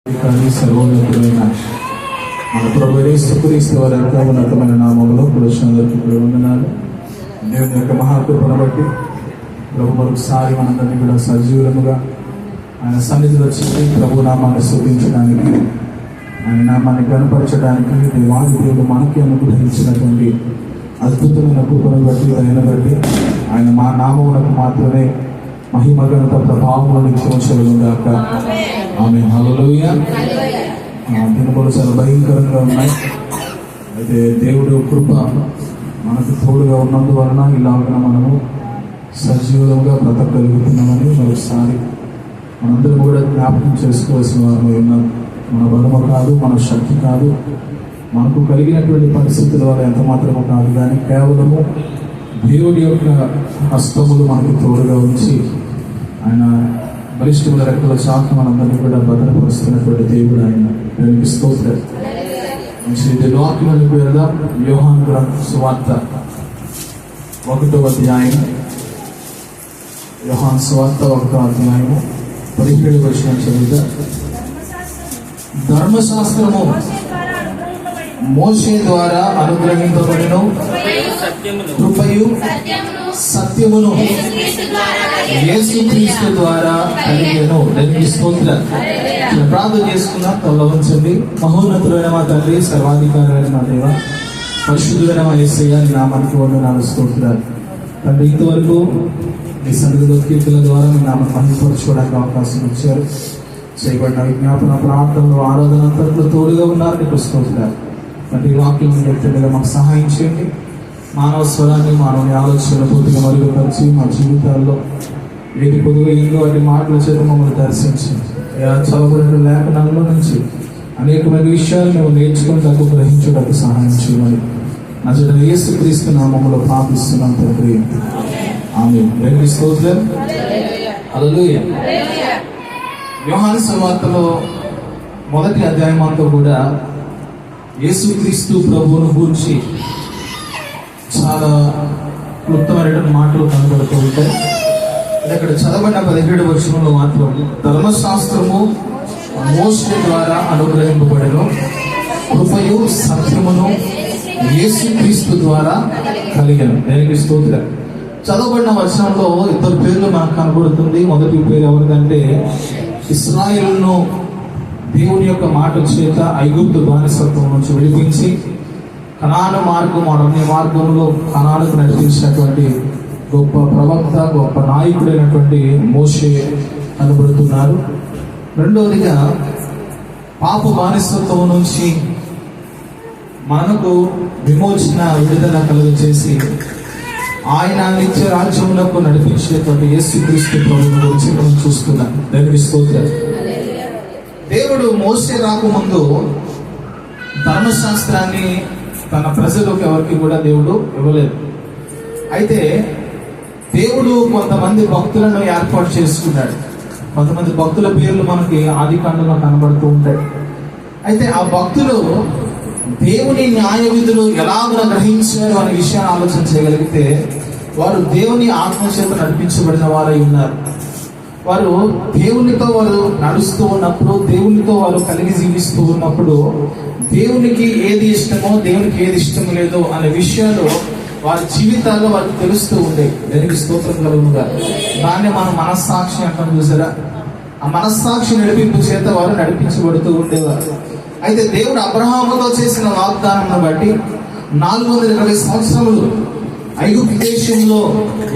సర్వోన్నతులైన మన ప్రభు యేసుక్రీస్తు వారి యొక్క ఉన్నతమైన నామములో పురుషులందరికీ కూడా వందనాలు. దేవుని యొక్క మహాకృపను బట్టి ప్రభు మరొకసారి మనందరినీ కూడా సజీవులముగా ఆయన సన్నిధిలో వచ్చి ప్రభు నామాన్ని స్తుతించడానికి, ఆయన నామాన్ని కనపరచడానికి దేవాది దేవుడు మనకి అనుగ్రహించినటువంటి అద్భుతమైన కృపను బట్టి ఆయన మా నామములకు మాత్రమే మహిమ ఘనత ప్రభావంలో నిత్యవశలుగాక. ఆమె హల్లెలూయా. దినములు చాలా భయంకరంగా ఉన్నాయి. అయితే దేవుడు కృప మనకు తోడుగా ఉన్నందువలన ఇలాగా మనము సజీవులుగా బ్రతకగలుగుతున్నామని మరోసారి మనందరం కూడా జ్ఞాపకం చేసుకోవాల్సిన వారు ఉన్నాం. మన బలము కాదు, మన శక్తి కాదు, మనకు కలిగినటువంటి పరిస్థితుల వల్ల ఎంత మాత్రము కాదు, కానీ కేవలము దేవుడి యొక్క హస్తములు మనకు తోడుగా ఉంచి ఆయన బలిష్టముల రెక్కల చాటు మనందరినీ కూడా భద్రపరుస్తున్నటువంటి దేవుడు ఆయన. దేవునికి స్తోత్రం. మంచి వాక్యానికి వెళ్దాం. యోహాను గ్రంథ సువార్త 1వ అధ్యాయం. యోహాను సువార్త 1వ అధ్యాయము 17వ వచనం చదువుతా. ధర్మశాస్త్రము మోషే ద్వారా అనుగ్రహింపబడిన కృపయు సత్యమును యేసుక్రీస్తు ద్వారా కలిగెను. దానికి స్తోత్రం. ప్రార్థన చేసుకున్నాం. తొలగించండి. మహోన్నతులైన మా తండ్రి, సర్వాధికారులైన మా దేవ, పరిశుద్ధులైన మా యేసయ్య, నీ నామానికి వందనాలు, స్తోత్రాలు తండ్రి. ఇంతవరకు మీ సన్నిధిలో కీర్తన ద్వారా మీ నామాన్ని మహిమపరచుకోవడానికి అవకాశం ఇచ్చారు. చేయబడిన విజ్ఞాపన ప్రార్థనలు ఆరాధన అంతట్లో తోడుగా ఉన్నారు. నీకు స్తోత్రాలు తండ్రి. వాక్యం వ్యక్తులుగా మాకు సహాయం చేయండి. మానవ స్వరాన్ని, మానవుని ఆలోచనలు పూర్తిగా మరుగుపరిచి మా జీవితాల్లో ఏది పొదుగు ఏందో వాటి మాటల చేత మమ్మల్ని దర్శించండి. చదవబడిన లేఖనాల్లో నుంచి అనేకమైన విషయాలు మేము నేర్చుకునేందుకు గ్రహించడానికి సహాయం చేయమని నజరేయుడైన యేసుక్రీస్తు నామములో ప్రార్థిస్తున్నాం తండ్రి. ఆమేన్. దేవునికి స్తోత్రం. హల్లెలూయా. యోహాను సువార్తలో 1వ అధ్యాయం అంతా కూడా యేసుక్రీస్తు ప్రభువును గూర్చి చాలా క్లుప్తమైనటువంటి మాటలు కనబడుతూ ఉంటాయి. ఇక్కడ చదవబడిన 17వ వచనంలో మాత్రం ధర్మశాస్త్రము మోషే ద్వారా అనుగ్రహింపబడెను, కృపయు సత్యమును యేసుక్రీస్తు ద్వారా కలిగెను. దానికి స్తోత్రం. చదవబడిన వచనంలో 2 పేర్లు మనకు కనబడుతుంది. మొదటి పేరు ఎవరిదంటే, ఇశ్రాయేలును దేవుని యొక్క మాట చేత ఐగుప్తు బానిసత్వం నుంచి విడిపించి కనాను మార్గం, అరణ్య మార్గంలో కనానుకు నడిపించినటువంటి గొప్ప ప్రవక్త, గొప్ప నాయకుడైనటువంటి మోషే కనబడుతున్నారు. రెండవదిగా, పాప బానిసత్వం నుంచి మనకు విమోచన, విడుదల కలుగజేసి ఆయన నిత్య రాజ్యములకు నడిపించేటువంటి యేసుక్రీస్తు ప్రభువుని గురించి మనం చూస్తున్నాం. దేవునికి స్తోత్రం. దేవుడు మోషే రాకముందు ధర్మశాస్త్రాన్ని తన ప్రజలకు ఎవరికి కూడా దేవుడు ఇవ్వలేదు. అయితే దేవుడు కొంతమంది భక్తులను ఏర్పాటు చేసుకున్నాడు. కొంతమంది భక్తుల పేర్లు మనకి ఆది కాండంలో కనబడుతూ ఉంటాయి. అయితే ఆ భక్తులు దేవుని న్యాయ విధులు ఎలాగో గ్రహించారు అనే విషయాన్ని ఆలోచన చేయగలిగితే వారు దేవుని ఆత్మచేత నడిపించబడిన వారై ఉన్నారు. వారు దేవునితో వారు నడుస్తూ ఉన్నప్పుడు, దేవునితో వారు కలిగి జీవిస్తూ ఉన్నప్పుడు దేవునికి ఏది ఇష్టమో, దేవునికి ఏది ఇష్టం లేదో అనే విషయాలు వారి జీవితాల్లో వారికి తెలుస్తూ ఉండే. దానికి స్తోత్రం కలుగునుగా. దాన్ని మనం మనస్సాక్షి అంటాం చూసారా. ఆ మనస్సాక్షి నడిపింపు చేత వారు నడిపించబడుతూ ఉండేవారు. అయితే దేవుడు అబ్రహాముతో చేసిన వాగ్దానం బట్టి 420 సంవత్సరములు ఐగుప్తు దేశంలో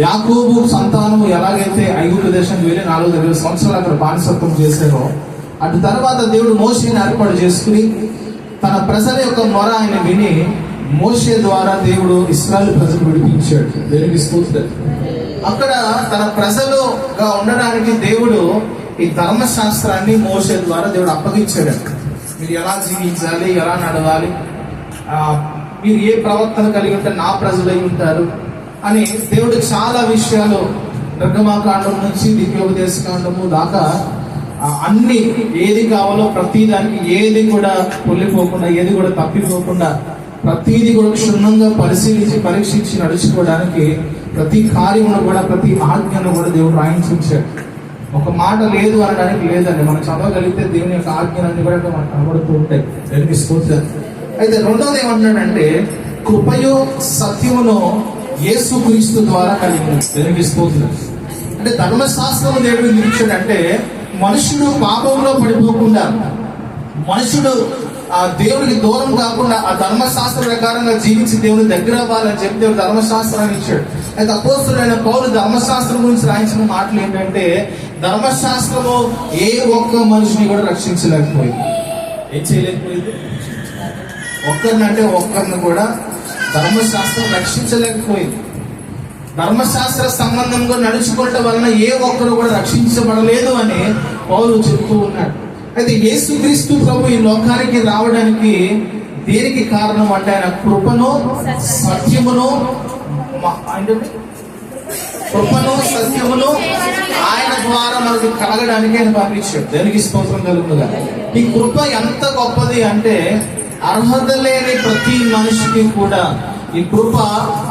యాకోబు సంతానము ఎలాగైతే ఐగుప్తు దేశానికి వెళ్ళి 420 సంవత్సరాలు అక్కడ బానిసత్వం చేశారో, అటు తర్వాత దేవుడు మోషేని ఏర్పాటు చేసుకుని తన ప్రజల యొక్క మొర ఆయన విని మోషే ద్వారా దేవుడు ఇశ్రాయేలు ప్రజలు విడిపించాడు. దేవునికి స్తోత్రం. అక్కడ తన ప్రజలుగా ఉండడానికి దేవుడు ఈ ధర్మశాస్త్రాన్ని మోషే ద్వారా దేవుడు అప్పగించాడు. మీరు ఎలా జీవించాలి, ఎలా నడవాలి, మీరు ఏ ప్రవర్తన కలిగి ఉంటే నా ప్రజలై ఉంటారు అని దేవుడు చాలా విషయాలు నిర్గమాకాండం నుంచి ద్వితీయోపదేశ కాండము దాకా అన్ని ఏది కావాలో ప్రతి దానికి ఏది కూడా పొల్లిపోకుండా, ఏది కూడా తప్పిపోకుండా, ప్రతిదీ కూడా క్షుణ్ణంగా పరిశీలించి పరీక్షించి నడుచుకోవడానికి ప్రతి కార్యమును కూడా, ప్రతి ఆజ్ఞను కూడా దేవుడు రాయించాడు. ఒక మాట లేదు అనడానికి లేదండి. మనం చదవగలిగితే దేవుని యొక్క ఆజ్ఞలన్నీ కూడా మనకు కనబడుతూ ఉంటాయి. దేవునికి స్తోత్రం. అయితే రెండోది ఏమంటున్నాడంటే కృపయో సత్యమును యేసుక్రీస్తు ద్వారా కలిగింది. దేవునికి స్తోత్రం. అంటే ధర్మశాస్త్రము దేవుడు నిలిచాడంటే మనుషుడు పాపంలో పడిపోకుండా, మనుషుడు ఆ దేవుడికి దూరం కాకుండా ఆ ధర్మశాస్త్ర ప్రకారంగా జీవించి దేవుని దగ్గర అవ్వాలని చెప్పి దేవుడు ధర్మశాస్త్రాన్ని ఇచ్చాడు. అయితే అపోస్తలుడైన పౌలు ధర్మశాస్త్రం గురించి రాయించిన మాటలు ఏంటంటే ధర్మశాస్త్రము ఏ ఒక్క మనిషిని కూడా రక్షించలేకపోయింది. ఏం చేయలేకపోయింది? ఒక్కరిని కూడా ధర్మశాస్త్రం రక్షించలేకపోయింది. ధర్మశాస్త్ర సంబంధంగా నడుచుకోవటం వలన ఏ ఒక్కరు కూడా రక్షించబడలేదు అని పౌలు చెప్తూ ఉన్నాడు. అయితే యేసుక్రీస్తు ప్రభు ఈ లోకానికి రావడానికి దేనికి కారణం అంటే ఆయన కృపను సత్యమును ఆయన ద్వారా మనకు కలగడానికి ఆయన పంపించాడు. దేనికి స్తోత్రం కలుగునుగా. ఈ కృప ఎంత గొప్పది అంటే అర్హత లేని ప్రతి మనిషికి కూడా ఈ కృప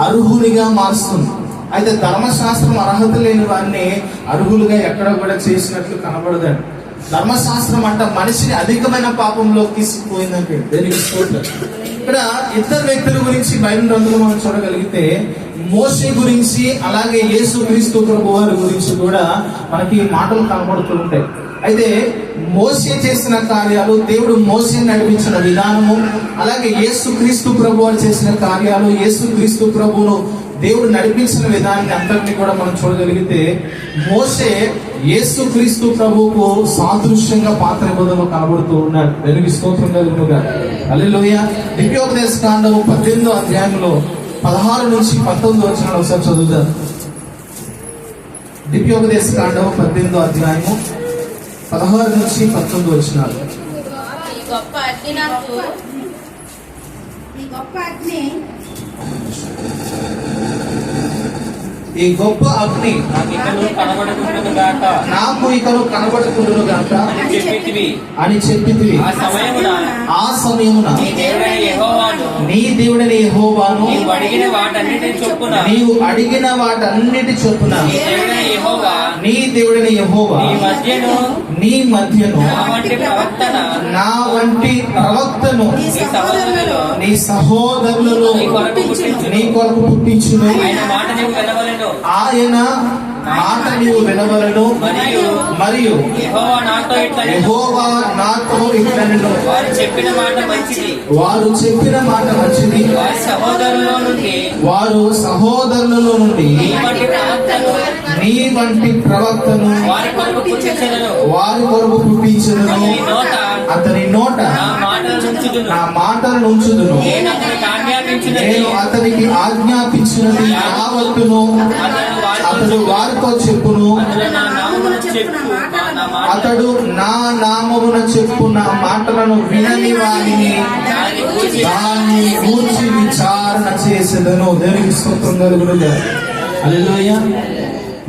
అర్హునిగా మారుస్తుంది. అయితే ధర్మశాస్త్రం అర్హత లేని వారిని అర్హులుగా ఎక్కడ కూడా చేసినట్లు కనబడదండి. ధర్మశాస్త్రం అంట మనిషిని అధికమైన పాపంలో తీసుకుపోయిందంటే దేనికి స్తోత్రం. ఇక్కడ ఇద్దరు వ్యక్తుల గురించి బైబిల్ గ్రంథంలో మనం చూడగలిగితే మోషే గురించి అలాగే యేసుక్రీస్తు ప్రభు వారి గురించి కూడా మనకి మాటలు కనబడుతూ ఉంటాయి. అయితే మోషే చేసిన కార్యాలు, దేవుడు మోషే నడిపించిన విధానము, అలాగే యేసుక్రీస్తు ప్రభు వారు చేసిన కార్యాలు, యేసుక్రీస్తు ప్రభువును దేవుడు నడిపించిన విధానాన్ని అంతటినీ కూడా మనం చూడగలిగితే మోషే యేసుక్రీస్తు ప్రభువుకు సాదృశ్యంగా పాత నిబంధనలో కనబడుతూ ఉన్నాడు. దేవునికి స్తోత్రం కలుగునుగా. హల్లెలూయా. ద్వితీయోపదేశ కాండము 18వ అధ్యాయంలో 16 నుంచి 19 వచనాలు ఒకసారి చదువుతాం. ద్వితీయోపదేశ కాండము 18వ అధ్యాయము 16 నుంచి 19 వచనాలు. ఈ గొప్ప అగ్ని నాకు ఇకను కనబడుకుంటును గాక అని చెప్పితివి. ఆ సమయమున నీ దేవుడైన యెహోవాను నీవు అడిగిన వాటన్నిటి చొప్పున నీ దేవుడైన యెహోవా నీ మధ్యను నా వంటి ప్రవక్తను నీ సహోదరులను నీ కొరకు పుట్టించును. ఆయన మాట నీవు వినవలను. మరియు యెహోవా నాతో ఇట్లనెను, వారు చెప్పిన మాట మంచిది. వారు సహోదరులలో నుండి నీ వంటి ప్రవక్తను వారి కొరకు పుట్టించను. అతని నోట నా మాటలను ఉంచుదును. నేను అతనికి ఆజ్ఞాపించినది యావత్తును అతడు వారితో చెప్పును. అతడు నా నామమున చెప్పున మాటలను వినని వారిని దాన్ని గూర్చి విచారణ చేసేదను. దేవునికి స్తోత్రం కలుగునుగా. హల్లెలూయా.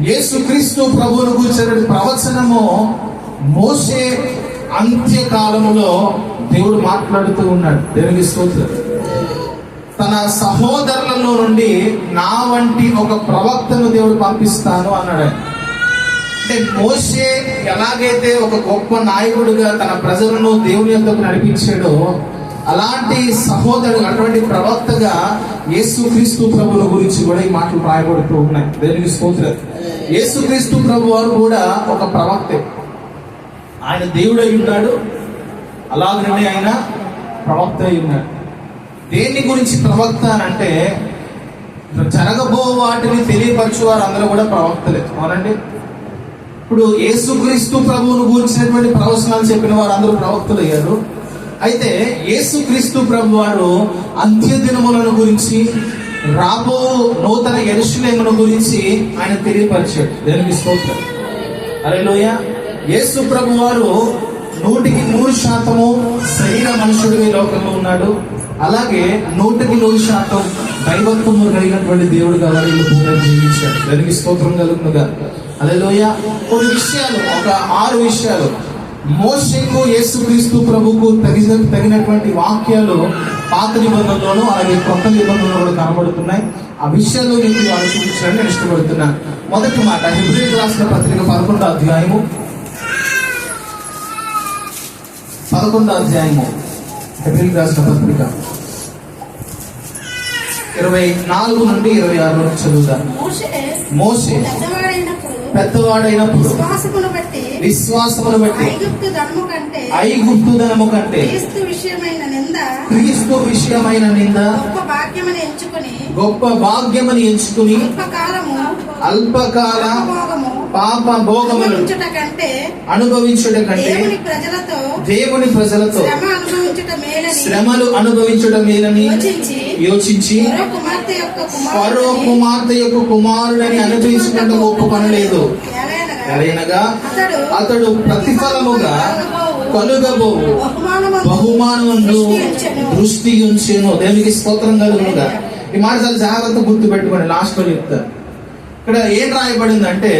యేసుక్రీస్తు ప్రభువును గురించిన ప్రవచనము మోషే అంత్యకాలములో దేవుడు మాట్లాడుతూ ఉన్నాడు. దేవునికి స్తోత్రం. తన సహోదరులలో నుండి నా వంటి ఒక ప్రవక్తను దేవుడు పంపిస్తాను అన్నాడు. అంటే మోషే ఎలాగైతే ఒక గొప్ప నాయకుడిగా తన ప్రజలను దేవుని యొద్దకు నడిపించాడో అలాంటి సహోదరుడు, అటువంటి ప్రవక్తగా యేసుక్రీస్తు ప్రభువుల గురించి కూడా ఈ మాటలు రాయబడుతూ ఉన్నాయి. దేవునికి స్తోత్రం. యేసుక్రీస్తు ప్రభు వారు కూడా ఒక ప్రవక్తే. ఆయన దేవుడై ఉన్నాడు, అలాగనే ఆయన ప్రవక్త అయి ఉన్నాడు. దేని గురించి ప్రవక్త అంటే జరగబో వాటిని తెలియపరచు వారు అందరూ కూడా ప్రవక్తలే. అవునండి. ఇప్పుడు యేసుక్రీస్తు ప్రభువును గురించినటువంటి ప్రవచనాలు చెప్పిన వారు అందరూ ప్రవక్తలు అయ్యారు. అయితే యేసుక్రీస్తు ప్రభు వారు అంత్య దినములను గురించి, రాబో నూతన యెరూషలేమును గురించి ఆయన తెలియపరిచాడు. దేవునికి స్తోత్రం. హల్లెలూయా. యేసు ప్రభు వారు 100% శరీర మనుషుడు ఈ లోకంలో ఉన్నాడు. అలాగే 100% దైవత్వము కలిగినటువంటి దేవుడుగా వారు జీవించాడు. దానికి స్తోత్రం కలుగునుగా. హల్లెలూయా. కొన్ని విషయాలు, ఒక 6 విషయాలు మోషేకు యేసుక్రీస్తు ప్రభుకు తగినటువంటి వాక్యాలు పాత నిబంధనలోను అలాగే కొత్త నిబంధనలు కూడా కనబడుతున్నాయి. ఆ విషయాలు మీకు వాళ్ళు చూపించడానికి నేను ఇష్టపడుతున్నాను. మొదటి మాట హెబ్రీయులకు రాసిన పత్రిక 11వ అధ్యాయము 11వ అధ్యాయము హెబ్రీయులకు రాసిన పత్రిక 24 నుండి 26 వరకు చదువుతాను. మోషే పెద్దవాడైనప్పుడు విశ్వాసమును బట్టి ఐగుప్తు ధనము కంటే క్రీస్తు విషయమైన నింద గొప్ప భాగ్యమని ఎంచుకుని అల్పకాల పాప భోగములను అనుభవించుట కంటే దేవుని ప్రజలతో శ్రమలు అనుభవించుట మేలని యోచించి ఫరో కుమార్తె యొక్క కుమారుడని అనుభవించుకుంటూ ఒప్పుకొనలేదు. ఎలయనగా అతడు ప్రతిఫలముగా కలుగబోవు బహుమానమును దృష్టి ఉంచెను. దేవునికి స్తోత్రం కలుగునుగా. ఈ మాట చాలా జాగ్రత్త గుర్తు పెట్టుకోండి, లాస్ట్ లో చెప్తారు. ఇక్కడ ఏం రాయబడిందంటే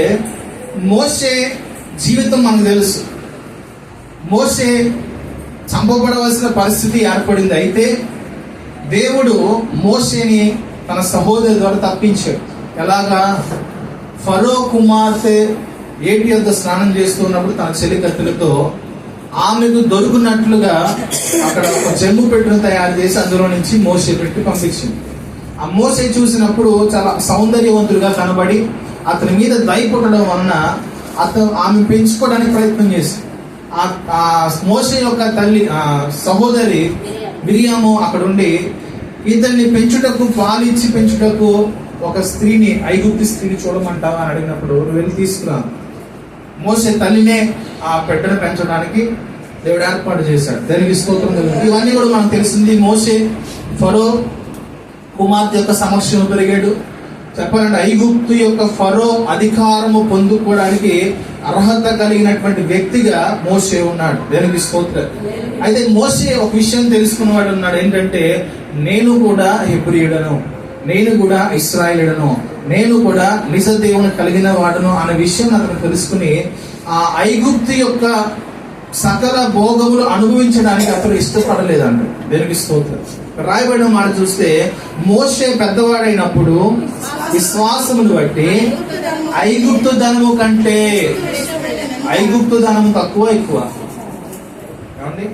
మోషే జీవితం మనకు తెలుసు. మోషే చంపబడవలసిన పరిస్థితి ఏర్పడింది. అయితే దేవుడు మోషేని తన సహోదరు ద్వారా తప్పించాడు. ఎలాగా? ఫరో కుమార్తె ఏటి యొద్ద స్నానం చేస్తున్నప్పుడు తన చెలికత్తెలతో ఆమెకు దొరుకున్నట్లుగా అక్కడ ఒక జమ్ము పెట్టును తయారు చేసి అందులో నుంచి మోషే పెట్టి పంపించింది. ఆ మోషే చూసినప్పుడు చాలా సౌందర్యవంతుడిగా కనబడి అతని మీద దయ పుట్టడం వలన ఆమె పెంచుకోవడానికి ప్రయత్నం చేసింది. ఆ మోషే యొక్క తల్లి సహోదరి మిరియాము అక్కడ ఉండి ఇతన్ని పెంచుటకు పాలిచ్చి పెంచుటకు ఒక స్త్రీని, ఐగుప్తు స్త్రీని చూడమంటావా అని అడిగినప్పుడు వెళ్ళి తీసుకురాను. మోషే తల్లినే ఆ బిడ్డను పెంచడానికి దేవుడు ఏర్పాటు చేశాడు. దానికి స్తోత్రం కలుగుతుంది. ఇవన్నీ కూడా మనకు తెలిసింది. మోషే ఫరో కుమార్తె యొక్క సమక్షంలో పెరిగాడు. చెప్పాలంటే ఐగుప్తు యొక్క ఫరో అధికారము పొందుకోవడానికి అర్హత కలిగినటువంటి వ్యక్తిగా మోషే ఉన్నాడు. దానికి స్తోత్రం. అయితే మోషే ఒక విషయం తెలుసుకున్నవాడు ఉన్నాడు. ఏంటంటే నేను కూడా హెబ్రీయుడను, నేను కూడా ఇశ్రాయేలుడను, నేను కూడా నిజ దేవుని కలిగిన వాడును అనే విషయం అతను తెలుసుకుని ఆ ఐగుప్తు యొక్క సకల భోగములు అనుభవించడానికి అతను ఇష్టపడలేదండి. దేనికి స్తోత్రం. రాయబడిన మాట చూస్తే మోషే పెద్దవాడైనప్పుడు విశ్వాసమును బట్టి ఐగుప్తు ధనము కంటే ఐగుప్తు ధనము తక్కువ ఎక్కువ ఏమండి?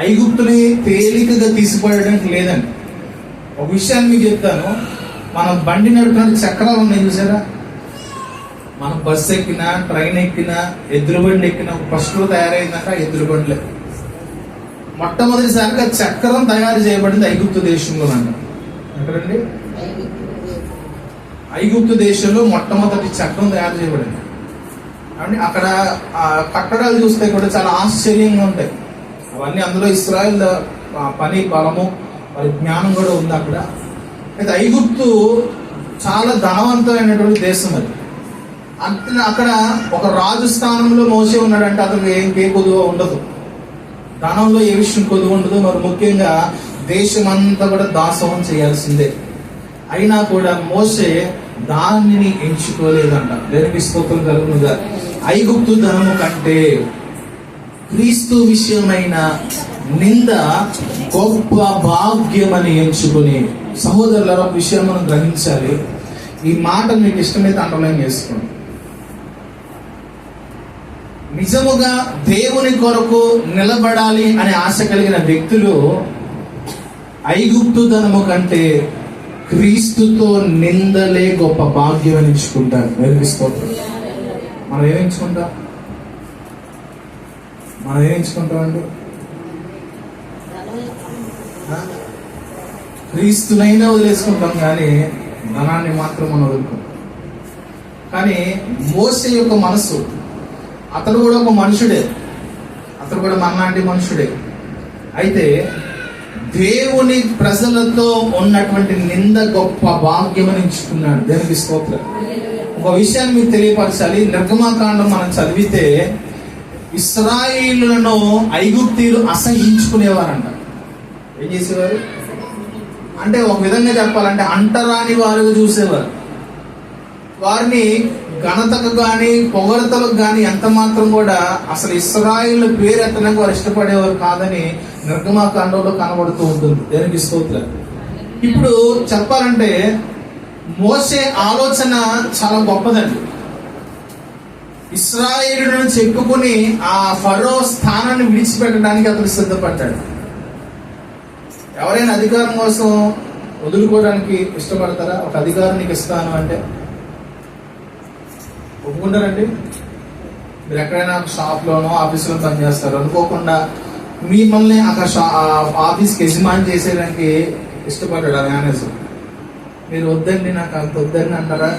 ఐగుప్తుని తేలికగా తీసిపడడానికి లేదండి. ఒక విషయాన్ని మీకు చెప్తాను. మనం బండి నడుపుతున్న చక్రాలు ఉన్నాయి చూసారా? మనం బస్సు ఎక్కినా, ట్రైన్ ఎక్కినా, ఎద్దుల బండి ఎక్కినా ఫస్ట్ లో తయారైందంట ఎద్దుల బండ్లే. మొట్టమొదటిసారిగా చక్రం తయారు చేయబడింది ఐగుప్తు దేశంలో అంట. ఎక్కడండి? ఐగుప్తు దేశంలో మొట్టమొదటి చక్రం తయారు చేయబడింది. అంటే అక్కడ ఆ కట్టడాలు చూస్తే కూడా చాలా ఆశ్చర్యంగా ఉంటాయి. అవన్నీ అందులో ఇశ్రాయేల్ పని బలము మరి జ్ఞానం కూడా ఉంది అక్కడ. అయితే ఐగుప్తు చాలా ధనవంతమైనటువంటి దేశం అది. అంటే అక్కడ ఒక రాజు స్థానంలో మోసే ఉన్నాడంటే అతనికి ఏ కొదువ ఉండదు, ధనంలో ఏ విషయం కొదువ ఉండదు. మరి ముఖ్యంగా దేశం అంతా కూడా దాసోహం చేయాల్సిందే. అయినా కూడా మోసే దానిని ఎంచుకోలేదంట. దేనికి స్తోత్రం కలుగునుగా. ఐగుప్తు ధనము కంటే క్రీస్తు విషయమైన నింద గొప్ప భాగ్యమని ఎంచుకుని. సహోదరుల విషయం మనం గ్రహించాలి. ఈ మాట మీకు ఇష్టమైతే అండర్లైన్ చేసుకోండి. నిజముగా దేవుని కొరకు నిలబడాలి అనే ఆశ కలిగిన వ్యక్తులు ఐగుప్తు ధనము కంటే క్రీస్తుతో నిందలే గొప్ప భాగ్యం అని ఎంచుకుంటారు. వెలిగిస్తోత్రం. మనం ఏం ఎంచుకుంటాం? మనం ఏం ఎంచుకుంటామండి? క్రీస్తునైనా వదిలేసుకుంటాం కానీ ధనాన్ని మాత్రం మనం వదులుకుంటాం. కానీ మోసే యొక్క మనసు, అతడు కూడా ఒక మనుషుడే, అతడు కూడా మనలాంటి మనుషుడే. అయితే దేవుని ప్రజలతో ఉన్నటువంటి నింద గొప్ప భాగ్యమని ఎంచుకున్నాడు. దేవునికి స్తోత్రం. ఒక విషయాన్ని మీకు తెలియపరచాలి. నిర్గమకాండం మనం చదివితే ఇశ్రాయేలులను ఐగుప్తీయులు అసహించుకునేవారంట. ఏం చేసేవారు అంటే ఒక విధంగా చెప్పాలంటే అంటరాని వారుగా చూసేవారు. వారిని ఘనతకు గాని పొగడతలకు గాని ఎంత మాత్రం కూడా అసలు ఇశ్రాయేలు పేరు ఎత్తడానికి వారు ఇష్టపడేవారు కాదని నిర్గమాకాండంలో కనబడుతూ ఉంటుంది. దేనికి స్తోత్రం. ఇప్పుడు చెప్పాలంటే మోసే ఆలోచన చాలా గొప్పదండి. ఇశ్రాయేలును చెక్కుకుని ఆ ఫరో స్థానాన్ని విడిచిపెట్టడానికి అతను సిద్ధపడ్డాడు. ఎవరైనా అధికారం కోసం వదులుకోవడానికి ఇష్టపడతారా? ఒక అధికారం నీకు ఇస్తాను అంటే ఒప్పుకుంటారండి? మీరు ఎక్కడైనా షాప్లోనో ఆఫీసులో పనిచేస్తారు, అనుకోకుండా మిమ్మల్ని అక్కడ ఆఫీస్కి యజమాని చేసేదానికి ఇష్టపడ్డాడు ఆ మేనేజర్. మీరు వద్దండి, నాకు అంత వద్దని అంటారా?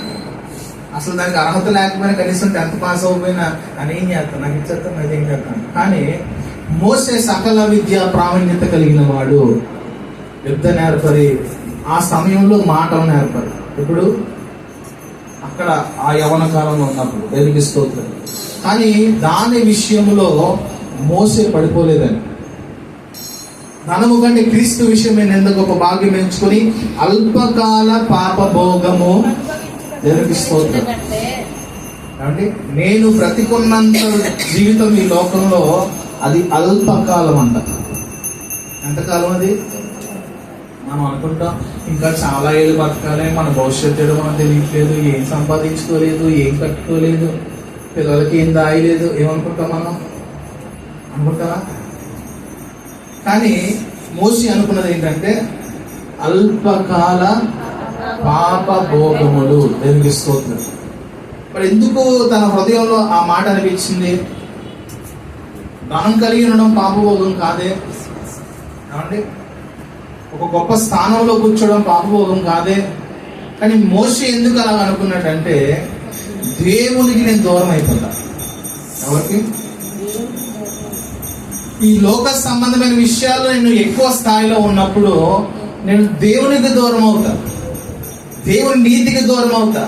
అసలు దానికి అర్హత లేకపోయినా కనీసం 10th పాస్ అవ్వకపోయినా అని ఏం చేస్తాను, నాకు ఇచ్చేస్తాను, అది ఏం చేస్తాను. కానీ మోసే సకల విద్య ప్రావీణ్యత కలిగిన వాడు, యుద్ధ నేర్పరి, ఆ సమయంలో మాటలు నేర్పరి. ఇప్పుడు అక్కడ ఆ యవన కాలంలో ఉన్నప్పుడు దేవునికి స్తోత్రం. కానీ దాని విషయంలో మోసే పడిపోలేదని, ధనము కంటే క్రీస్తు విషయమే ఎంత గొప్ప భాగ్యం ఎంచుకొని అల్పకాల పాపభోగము, దేవునికి స్తోత్రం. కాబట్టి నేను బ్రతికున్నంత జీవితం ఈ లోకంలో అది అల్పకాలం అంట. ఎంతకాలం అది? మనం అనుకుంటాం ఇంకా చాలా ఏళ్ళు బతకాలి, మన భవిష్యత్తు ఏదో మనం తెలియట్లేదు, ఏం సంపాదించుకోలేదు, ఏం కట్టుకోలేదు, పిల్లలకి ఏం దాయలేదు, ఏమనుకుంటాం మనం? అనుకుంటావా? కానీ మోసి అనుకున్నది ఏంటంటే అల్పకాల పాప భోగములు, దేవునికి స్తోత్రం. మరి ఎందుకు తన హృదయంలో ఆ మాట అనిపించింది? ధనం కలిగి ఉండడం పాపభోగం కాదే ఏమండి? ఒక గొప్ప స్థానంలో కూర్చోవడం పాపభోగం కాదే? కానీ మోషే ఎందుకు అలా అనుకున్నాడంటే దేవునికి నేను దూరం అయిపోతా. ఎవరికి? ఈ లోక సంబంధమైన విషయాల్లో నేను ఎక్కువ స్థాయిలో ఉన్నప్పుడు నేను దేవునికి దూరం అవుతా, దేవుని నీతికి దూరం అవుతా,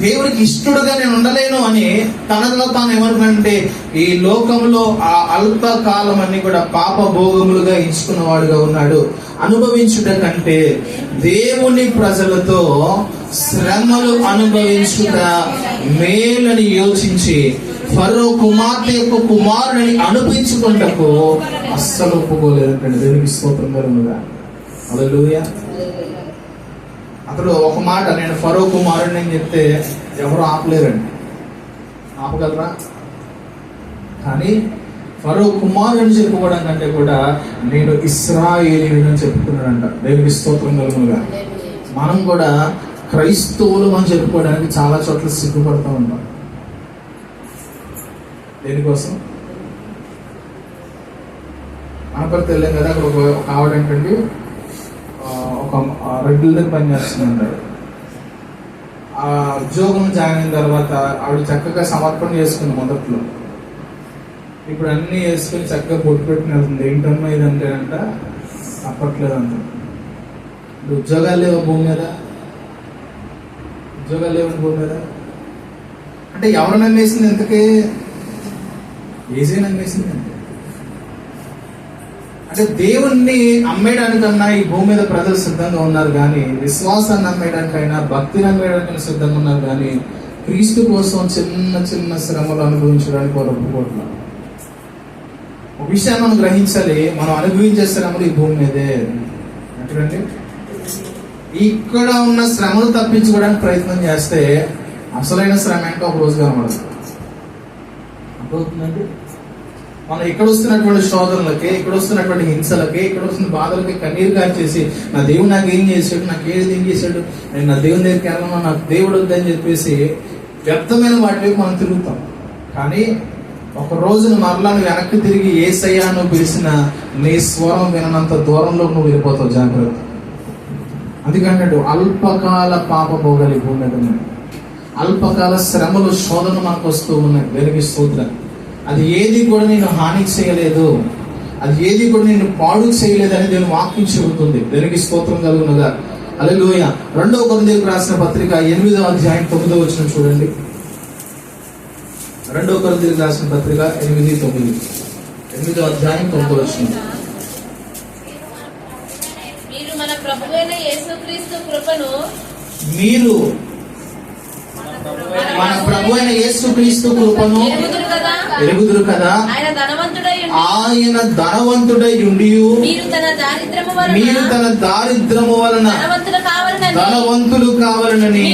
దేవుడికి ఇష్టడుగా నేను ఉండలేను అని తనలో తాను ఏమనుకుంటే ఈ లోకంలో ఆ అల్పకాలం అన్ని కూడా పాప భోగములుగా ఎంచుకున్నవాడుగా ఉన్నాడు. అనుభవించుట కంటే దేవుని ప్రజలతో శ్రమలు అనుభవించుట మేలని యోచించి ఫరో కుమార్తె యొక్క కుమారుని అనిపించుకుంటకు అస్సలు ఒప్పుకోలేదంటే దేవునికి స్తోత్రం కలుగుగా. హల్లెలూయా. అతడు ఒక మాట, నేను ఫరో కుమారుడిని అని చెప్తే ఎవరు ఆపలేరండి. ఆపగలరా? కానీ ఫరో కుమారుడిని చెప్పుకోవడం కంటే కూడా నేను ఇశ్రాయేలీయుడిని అని చెప్పుకున్నాడంట. దేవునికి స్తోత్రం కలుగుగా. మనం కూడా క్రైస్తవులు అని చెప్పుకోవడానికి చాలా చోట్ల సిగ్గుపడుతూ ఉంటాం. దేనికోసం? అనపర్తి వెళ్ళాం కదా, అక్కడ ఒక ఆవిడ ఏంటండి ఒక రెగ్యులర్ పని చేస్తుంటాడు. ఆ ఉద్యోగం జాయిన్ అయిన తర్వాత ఆవిడ చక్కగా సమర్పణ చేసుకుంది మొదట్లో. ఇప్పుడు అన్నీ వేసుకుని చక్కగా బొట్టు పెట్టిన వెళ్తుంది. ఏంటమ్మా ఇదంటేనంట తప్పట్లేదంట. ఇప్పుడు ఉద్యోగాలు లేవు భూమి మీద, ఉద్యోగాలు లేవు భూమి మీద అంటే ఎవరు నమ్మేసింది? ఎంతకే ఏజే నమ్మేసింది అంటే దేవుణ్ణి అమ్మేయడానికన్నా ఈ భూమి మీద ప్రజలు సిద్ధంగా ఉన్నారు, కానీ విశ్వాసాన్ని అమ్మేయడానికైనా భక్తిని అమ్మేయడానికైనా సిద్ధంగా ఉన్నారు, కానీ క్రీస్తు కోసం చిన్న చిన్న శ్రమలు అనుభవించడానికి వారు ఒప్పుకోవట్లేదు. ఒక విషయాన్ని మనం గ్రహించాలి, మనం అనుభవించే శ్రమలు ఈ భూమి మీదే. అంటే ఇక్కడ ఉన్న శ్రమలు తప్పించుకోవడానికి ప్రయత్నం చేస్తే అసలైన శ్రమ ఏంటో ఒక రోజు కనబడదు. అర్థమవుతుందండి? మనం ఇక్కడ వస్తున్నటువంటి శోధనలకి, ఇక్కడ వస్తున్నటువంటి హింసలకి, ఇక్కడ వస్తున్న బాధలకి కన్నీరు కార్చేసి నా దేవుడు నాకు ఏం చేశాడు, నాకు ఏం చేశాడు, నేను నా దేవుని దగ్గరికి వెళ్ళను, నాకు దేవుడు వద్దని చెప్పేసి వ్యర్థమైన వాటి వైపు మనం తిరుగుతాం. కానీ ఒక రోజున మరలా నువ్వు వెనక్కి తిరిగి యేసయ్యా నువ్వు పిలిచిన నీ స్వరం వినంత దూరంలో నువ్వు వెళ్ళిపోతావు. జాగ్రత్త. అందుకంటే అల్పకాల పాప భోగాలు భూమి మీద ఉన్నాయి. అల్పకాల శ్రమలు శోధన మనకు వస్తూ ఉన్నాయి. వెలిగి స్తోత్రం. అది ఏది కూడా నేను హానికి చేయలేదు, అది ఏది కూడా నేను పాడు చేయలేదు అని నేను వాక్యం చెబుతుంది. వెలిగి స్తోత్రం కలుగునగా. హల్లెలూయా. 2వ కొరింథీయులకు రాసిన పత్రిక 8వ అధ్యాయం 9వ వచనం చూడండి. 2వ కొరింథీయులకు రాసిన పత్రిక 8:9. 8వ అధ్యాయం 9వ వచనం. మీరు మన ప్రభువైన యేసుక్రీస్తు కృపను, మీరు మన ప్రభు అయిన యేసుక్రీస్తు కృపను ఎరుగుదురు కదా. ఆయన ధనవంతుడై ఉండి మీరు తన దారిద్రము వలన ధనవంతులు కావాలనని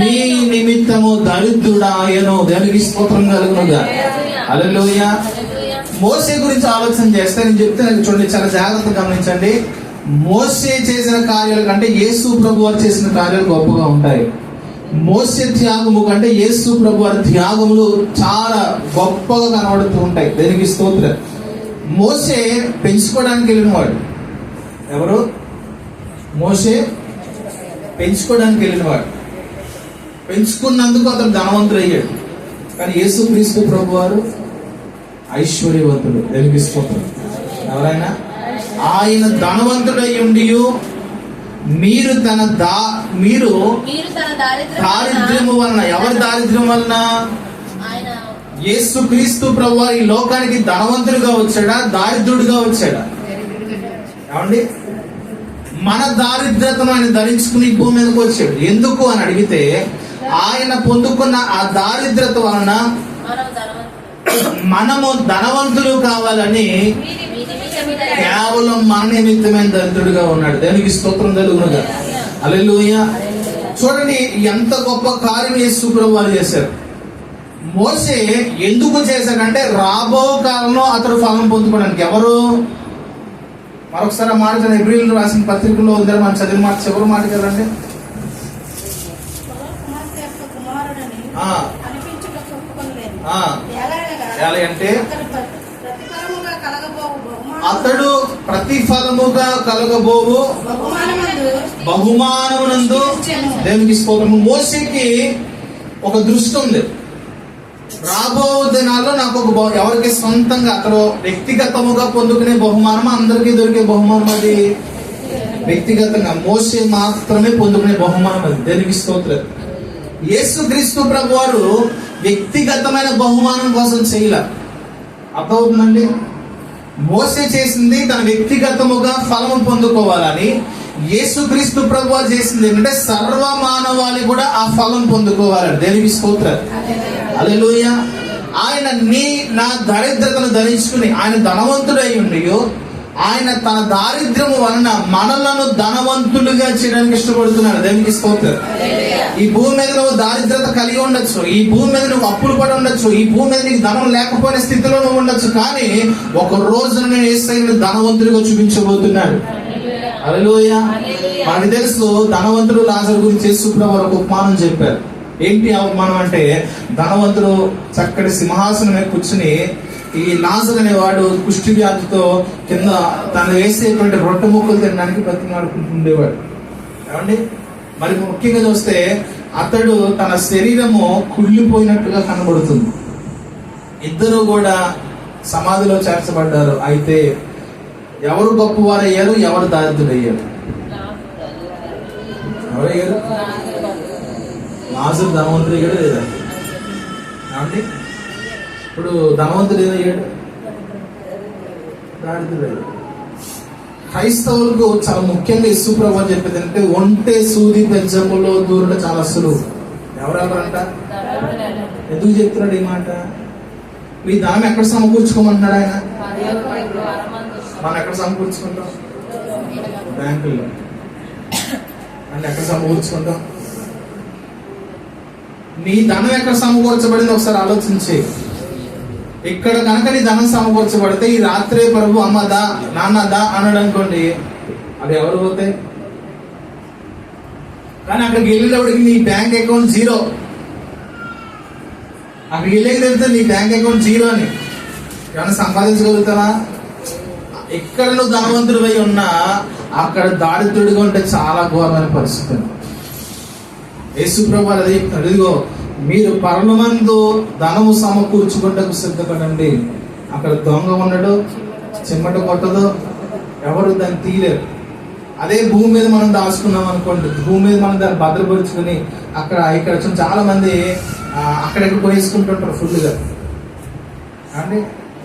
మీ నిమిత్తము దరిద్రుడాయను. దేవునికి స్తోత్రం కలుగునుగా. హల్లెలూయా. మోసే గురించి ఆలోచన చేస్తే నేను చెప్తాను చూడండి, చాలా జాగ్రత్తగా గమనించండి. మోసే చేసిన కార్యాల కంటే యేసు ప్రభు వారు చేసిన కార్యాలు గొప్పగా ఉంటాయి. మోసే త్యాగము కంటే యేసు ప్రభు వారి త్యాగములు చాలా గొప్పగా కనబడుతూ ఉంటాయి. దేనికి స్తోత్రం. మోసే పెంచుకోవడానికి వెళ్ళినవాడు. ఎవరు? మోసే పెంచుకోవడానికి వెళ్ళినవాడు. పెంచుకున్నందుకు అతను ధనవంతుడు అయ్యాడు. కానీ యేసుక్రీస్తు ప్రభు వారు ఐశ్వర్యవంతుడు. దేనికి స్తోత్రం. ఎవరైనా ఆయన ధనవంతుడై ఉండి మీరు దారిద్ర్యము వలన, ఎవరి దారిద్ర్యం వలన? యేసుక్రీస్తు ప్రభువు ఈ లోకానికి ధనవంతుడిగా వచ్చాడా, దారిద్రుడిగా వచ్చాడా? ఏమండి, మన దారిద్రతను ఆయన ధరించుకుని భూమి మీదకి వచ్చాడు. ఎందుకు అని అడిగితే, ఆయన పొందుకున్న ఆ దారిద్రత వలన మనము ధనవంతులు కావాలని కేవలం మన నిమిత్తమైన దరిద్రుడిగా ఉన్నాడు. దానికి స్తోత్రం కలుగునుగా. హల్లెలూయా. చూడండి ఎంత గొప్ప కార్యం యేసు ప్రభువు వారు చేశారు. మోసే ఎందుకు చేశాడంటే రాబో కాలంలో అతడు ఫలం పొందుకోవడానికి. ఎవరు? మరొకసారి ఆ మాట హెబ్రీయులకు రాసిన పత్రికలో ఉందని మనం చదివిన మాట, చివరి మాట కదండి. అంటే అతడు ప్రతిఫలముగా కలగబోవు బహుమానమునందు. దేవునికి స్తోత్రము. మోసేకి ఒక దృష్టి ఉంది. రాబో దినాల్లో నాకు ఎవరికి సొంతంగా అతడు వ్యక్తిగతముగా పొందుకునే బహుమానం, అందరికీ దొరికే బహుమానం అది వ్యక్తిగతంగా మోసే మాత్రమే పొందుకునే బహుమానం అది. దేనికి స్తోత్రం. యేసుక్రీస్తు ప్రభు వారు వ్యక్తిగతమైన బహుమానం కోసం చేయలే. అర్థమవుతుందండి. మోసే చేసింది తన వ్యక్తిగతముగా ఫలము పొందుకోవాలని. యేసుక్రీస్తు ప్రభువు చేసింది ఏంటంటే సర్వ మానవాళి కూడా ఆ ఫలం పొందుకోవాలని. దేనికి స్తోత్రం. హల్లెలూయా. ఆయన నా దరిద్రతను ధరించుకుని, ఆయన ధనవంతుడై ఉండి ఆయన తన దారిద్ర్యము వలన మనలను ధనవంతులుగా చేయడానికి ఇష్టపడుతున్నాడు. దేనికి స్తోత్రం. ఈ భూమి మీద నువ్వు దారిద్రత కలిగి ఉండొచ్చు, ఈ భూమి మీద నువ్వు అప్పులు పడి ఉండొచ్చు, ఈ భూమి మీద నీకు ధనం లేకపోయిన స్థితిలో నువ్వు ఉండొచ్చు, కానీ ఒక రోజు నేను యేసయ్యను ధనవంతుడిగా చూపించబోతున్నాడు. హల్లెలూయా. మనకు తెలుసు ధనవంతుడు లాజరు గురించి యేసు ప్రభువు ఒక ఉపమానం చెప్పారు. ఏంటి ఆ ఉపమానం అంటే, ధనవంతుడు చక్కటి సింహాసనం మీద కూర్చుని ఈ లాజరు అనేవాడు కుష్టి వ్యాధితో కింద తను వేసేటువంటి రొట్టె ముక్కలు తినడానికి బ్రతిమాడుకుంటుండేవాడు. ఏమండి, మరి ముఖ్యంగా చూస్తే అతడు తన శరీరము కుళ్ళిపోయినట్టుగా కనబడుతుంది. ఇద్దరు కూడా సమాధిలో చేర్చబడ్డారు. అయితే ఎవరు గొప్పవారయ్యారు, ఎవరు దారిద్రుడయ్యారు? ఎవరయ్యారు? లాజరు ధనవంతుడు అయ్యాడు లేదా? ఏమండి, ఇప్పుడు ధనవంతుడు ఏమయ్యాడు? దారిద్రుడయ్యాడు. క్రైస్తవులకు చాలా ముఖ్యంగా యేసు ప్రభువు చెప్పేది అంటే, ఒంటె సూది పెంచములో దూరట చాలా సులువు. ఎవరెవరంట? ఎందుకు చెప్తున్నాడు ఈ మాట? మీ ధనం ఎక్కడ సమకూర్చుకోమంటున్నాడు ఆయన? మనం ఎక్కడ సమకూర్చుకుంటాం? బ్యాంకుల్లో. అంటే ఎక్కడ సమకూర్చుకుంటాం? నీ ధనం ఎక్కడ సమకూర్చబడింది ఒకసారి ఆలోచించి. ఇక్కడ కనుక నీ ధనం సమకూర్చబడితే ఈ రాత్రే ప్రభు అమ్మదా నాన్నదా అన్నాడు అనుకోండి, అది ఎవరు పోతాయి? కానీ అక్కడికి వెళ్ళేటప్పటికి నీ బ్యాంక్ అకౌంట్ జీరో. అక్కడికి వెళ్ళేకి తెలిస్తే నీ బ్యాంక్ అకౌంట్ జీరో అని. ఏమైనా సంపాదించగలుగుతావా? ఎక్కడ నువ్వు ధనవంతుడు అయి ఉన్నా అక్కడ దారిద్రుడిగా ఉంటే చాలా ఘోరమైన పరిస్థితి. యేసు ప్రభు అదే చెప్తాడు, ఇదిగో మీరు పరలోకమందు ధనము సమకూర్చుకుంటకు సిద్ధపడండి. అక్కడ దొంగ ఉండడు, చిమ్మట కొట్టదు, ఎవరు దాన్ని తీయలేరు. అదే భూమి మీద మనం దాచుకున్నాం అనుకోండి, భూమి మీద మనం దాన్ని భద్రపరుచుకుని ఇక్కడ చాలా మంది అక్కడెక్కడ పోయేసుకుంటుంటారు ఫుల్గా. అంటే